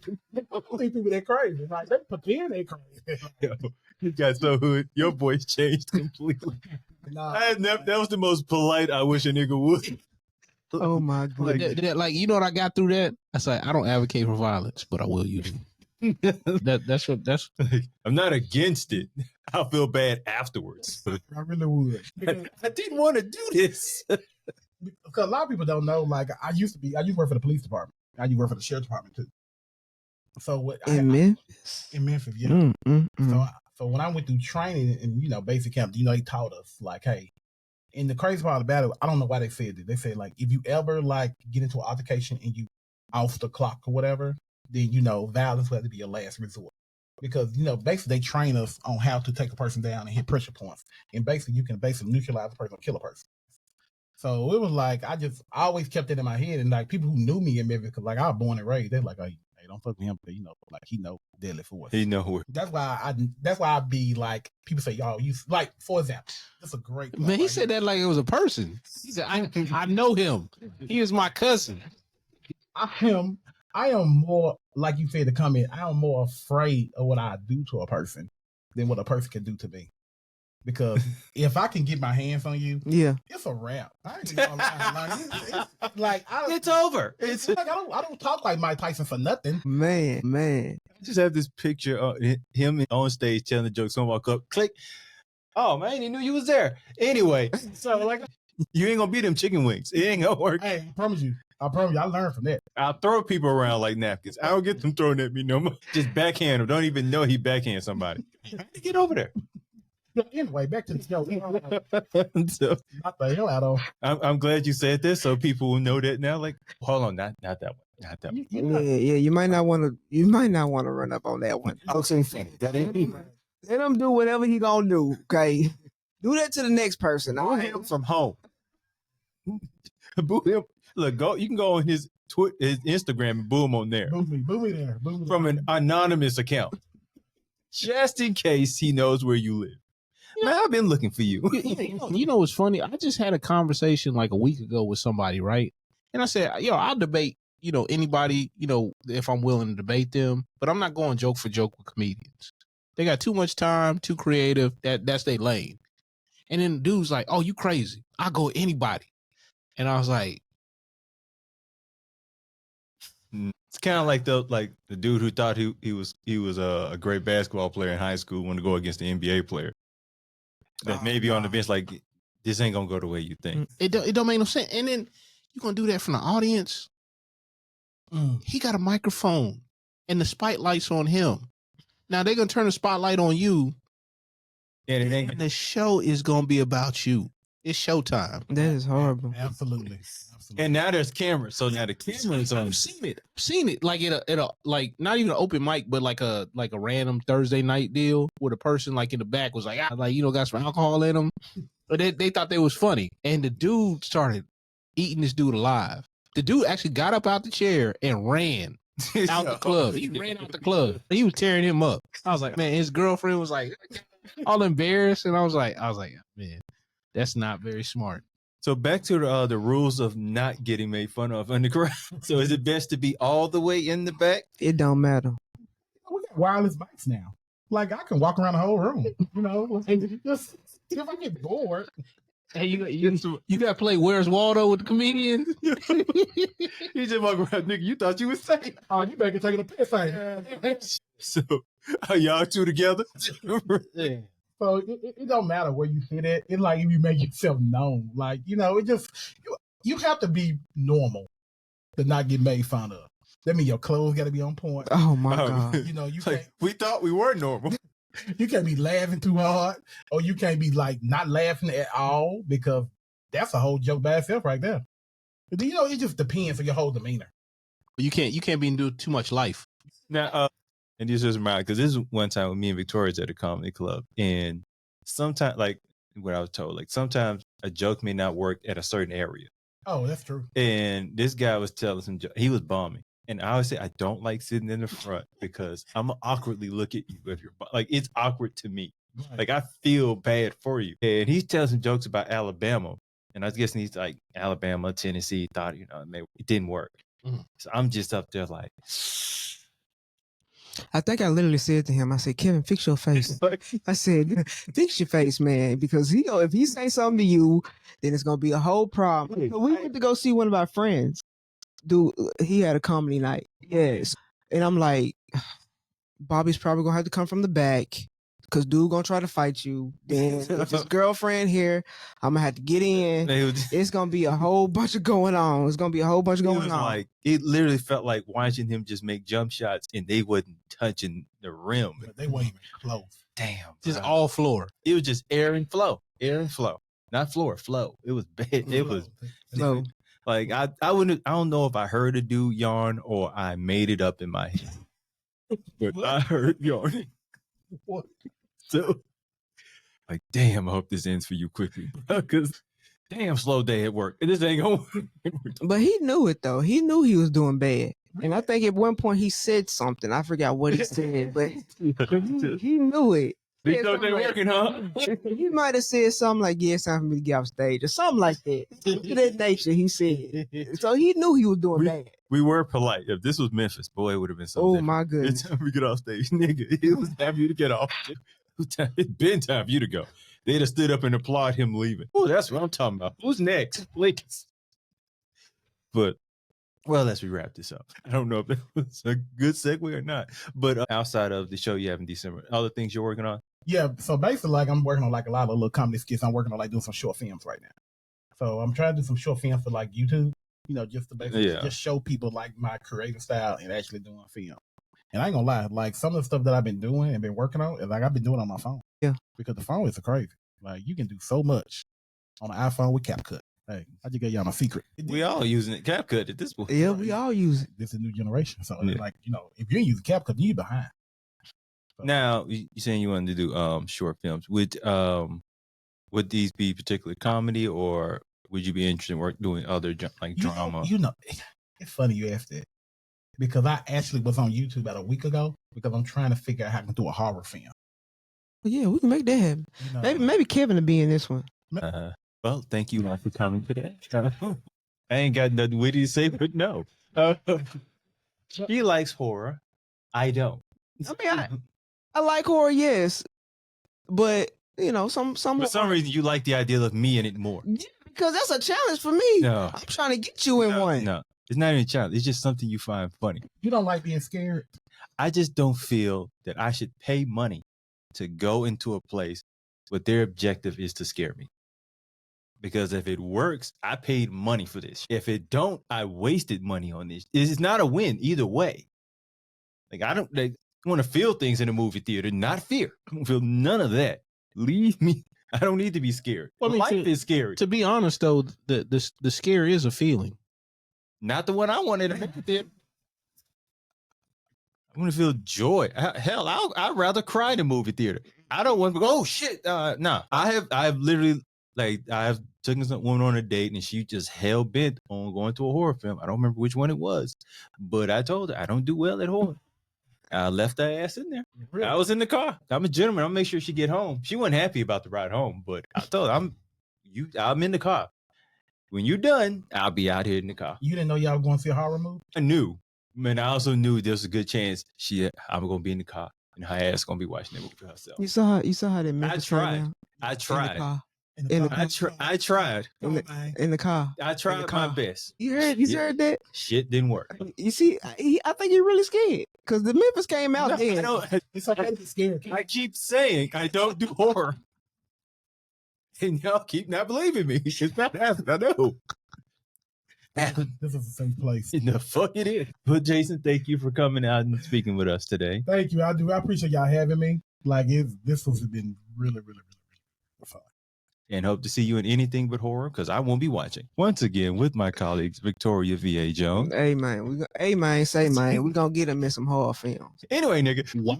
think people that crazy. Like, they pretend they crazy. Yo, you got so hood. Your voice changed completely. Nah, That was the most polite. I wish a nigga would. Oh my Like, goodness. Like, you know what I got through that? I said, I don't advocate for violence, but I will use it. That's I'm not against it. I'll feel bad afterwards. But I really would. I didn't want to do this. Because a lot of people don't know, like, I used to work for the police department. I used to work for the sheriff's department, too. So, what In Memphis? in Memphis, yeah. Mm. So when I went through training and, you know, basic camp, you know, they taught us, like, hey, and the crazy part about it, I don't know why they said it. They said, like, if you ever, like, get into an altercation and you off the clock or whatever, then, you know, violence will have to be your last resort. Because, you know, basically they train us on how to take a person down and hit pressure points. And basically you can basically neutralize a person or kill a person. So it was like, I always kept it in my head. And, like, people who knew me in Memphis, because, like, I was born and raised, they're like, hey, don't fuck with him, because, you know, like, he know deadly force. He know where. That's why I be like, people say, y'all, you, like, for example, that's a great man. He said that like it was a person. He said, I know him. He is my cousin. I am more, like you said, the comment, I am more afraid of what I do to a person than what a person can do to me. Because if I can get my hands on you, Yeah. it's a wrap. I ain't gonna lie. It's like, It's over. it's like I don't talk like Mike Tyson for nothing. Man. I just have this picture of him on stage telling the joke. Someone walk up, click. Oh man, he knew you was there. Anyway, So, like, you ain't gonna beat them chicken wings. It ain't gonna work. hey, I promise you, I learned from that. I'll throw people around like napkins. I don't get them thrown at me no more. Just backhand them. Don't even know he backhand somebody. Get over there. Anyway, back to the show. So, Not the hell out of. I'm glad you said this so people will know that now. Like, hold on, not that one. Not that one. Yeah. You might not want to run up on that one. I'll say that ain't Let him do whatever he gonna do. Okay. Do that to the next person. Boo him from home. Boo him. Look, go. You can go on his his Instagram and boo him on there Boo me there. Boo me from an anonymous account, just in case he knows where you live. Man, I've been looking for you. You know what's funny? I just had a conversation like a week ago with somebody, right? And I said, yo, I'll debate, you know, anybody, you know, if I'm willing to debate them, but I'm not going joke for joke with comedians. They got too much time, too creative. That's their lane. And then the dude's like, oh, you crazy. I'll go with anybody. And I was like, It's kind of like the dude who thought he was a great basketball player in high school, wanted to go against the NBA player. That maybe on the bench, like, this ain't gonna go the way you think. it don't make no sense. And then you gonna do that from the audience? He got a microphone and the spotlight's on him. Now they're gonna turn the spotlight on you, And it ain't. and the show is gonna be about you. It's showtime. That is horrible. Absolutely. And now there's cameras, so now the cameras on. I've seen it like at a like not even an open mic, but like a random Thursday night deal where the person like in the back was like, you know, got some alcohol in them, but they thought they was funny, and the dude started eating this dude alive. The dude actually got up out the chair and ran out the club. He ran out the club. He was tearing him up. I was like, man, his girlfriend was like all embarrassed, and I was like, man, that's not very smart. So back to the rules of not getting made fun of underground. So is it best to be all the way in the back? It don't matter. We got wireless mics now. Like, I can walk around the whole room. You know, just if I get bored. Hey, you got to play Where's Waldo with the comedian? You just walk around, nigga. You thought you was safe. Oh, you better take a piss, ain't So are y'all two together? So it don't matter where you sit at. It's like if you make yourself known. Like, you know, it just, you have to be normal to not get made fun of. That means your clothes got to be on point. Oh my God. You know, you Like, can't, we thought we were normal. you can't be laughing too hard, or you can't be like not laughing at all, because that's a whole joke by itself right there. But, you know, it just depends on your whole demeanor. You can't be doing too much life. Now, and this is mine, because this is one time when me and Victoria's at a comedy club, and sometimes, like what I was told, like sometimes a joke may not work at a certain area. Oh, that's true. And this guy was telling some he was bombing. And I always say I don't like sitting in the front because I'm gonna awkwardly look at you if you're like it's awkward to me. Right. Like I feel bad for you. And he's telling some jokes about Alabama. And I was guessing he's like Alabama, Tennessee, thought, maybe it didn't work. So I'm just up there like I think I literally said to him, I said, Kevin, fix your face. I said, fix your face, man, because if he say something to you, then it's gonna be a whole problem. So we went to go see one of our friends. Dude, he had a comedy night. Yes. And I'm like, Bobby's probably gonna have to come from the back because dude gonna try to fight you. Then if his girlfriend here, I'm gonna have to get in. It's gonna be a whole bunch of going on. It's gonna be a whole bunch of going on. Like it literally felt like watching him just make jump shots and they wasn't touching the rim. But they weren't even close. Damn. Just all floor. It was just air and flow. Not floor, flow. It was bad. It was So like I don't know if I heard a dude yarn or I made it up in my head. But I heard yarning. What? So like, damn, I hope this ends for you quickly. Because damn slow day at work. This ain't gonna work. but he knew it though. He knew he was doing bad. And I think at one point he said something. I forgot what he said, but he knew it. These jokes ain't working, huh? He might have said something like, yeah, it's time for me to get off stage or something like that. To that nature, he said. So he knew he was doing bad. We were polite. If this was Memphis, boy, it would have been so Oh different. my goodness. It's time we get off stage, nigga. It was time for you to get off. It's been time for you to go. They'd have stood up and applaud him leaving. Oh, that's what I'm talking about. Who's next? Please. But, well, let's wrap this up. I don't know if that was a good segue or not. But outside of the show you have in December, other things you're working on? Yeah, so basically, like, I'm working on, like, a lot of little comedy skits. I'm working on, like, doing some short films right now. So I'm trying to do some short films for, like, YouTube, just to basically just show people, like, my creative style and actually doing film. And I ain't gonna lie, like, some of the stuff that I've been doing and been working on, is like, I've been doing on my phone. Yeah. Because the phone is crazy. Like, you can do so much on an iPhone with CapCut. Hey, I just gave y'all my secret. We all using it. CapCut at this point. Yeah, we all use it. This is a new generation. So, like, if you ain't using CapCut, you're behind. So, Now, you saying you wanted to do short films. Would these be particularly comedy or would you be interested in doing other like drama? It's funny you asked that. Because I actually was on YouTube about a week ago because I'm trying to figure out how I can do a horror film. Yeah, we can make that happen. Maybe Kevin will be in this one. Well, thank you for coming today. I ain't got nothing witty to say, but no. He likes horror. I don't. I mean, I like horror, yes, but some For some reason, you like the idea of me in it more. Yeah, because that's a challenge for me. No. I'm trying to get you in one. No, it's not even a challenge. It's just something you find funny. You don't like being scared? I just don't feel that I should pay money to go into a place where their objective is to scare me. Because if it works, I paid money for this. If it don't, I wasted money on this. It's not a win either way. Like I want to feel things in a movie theater, not fear. I don't feel none of that. Leave me. I don't need to be scared. Well, I mean, life is scary. To be honest, though, the scare is a feeling. Not the one I wanted. I want to feel joy. Hell, I'd rather cry in a movie theater. I don't want to go, oh shit. Nah. I have literally I have taken some woman on a date and she just hell bent on going to a horror film. I don't remember which one it was, but I told her I don't do well at horror. I left her ass in there. Really? I was in the car. I'm a gentleman. I'll make sure she get home. She wasn't happy about the ride home, but I told her I'm in the car. When you're done, I'll be out here in the car. You didn't know y'all were going to see a horror movie? I knew. Man, I also knew there was a good chance I'm going to be in the car and her ass going to be watching that movie for herself. You saw how that Memphis I tried. I tried. In the car. I tried my best. You heard that? Shit didn't work. You see, I think you're really scared because the Memphis came out then. It's okay to be scared. I keep saying I don't do horror. And y'all keep not believing me. It's not happening. I know. This is a safe place. The fuck it is. But Jason, thank you for coming out and speaking with us today. Thank you. I appreciate y'all having me. Like this has been really, really, really, really fun. And hope to see you in anything but horror because I won't be watching. Once again with my colleagues, Victoria V.A. Jones. Hey man, we're gonna get him in some horror films. Anyway, nigga. Wow.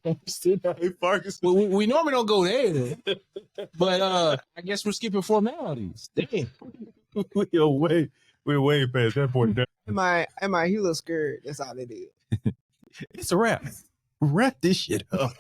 We normally don't go there, but I guess we're skipping formalities. Damn. we're way past that point. Am I? He looks scared. That's all it is. It's a wrap. Wrap this shit up.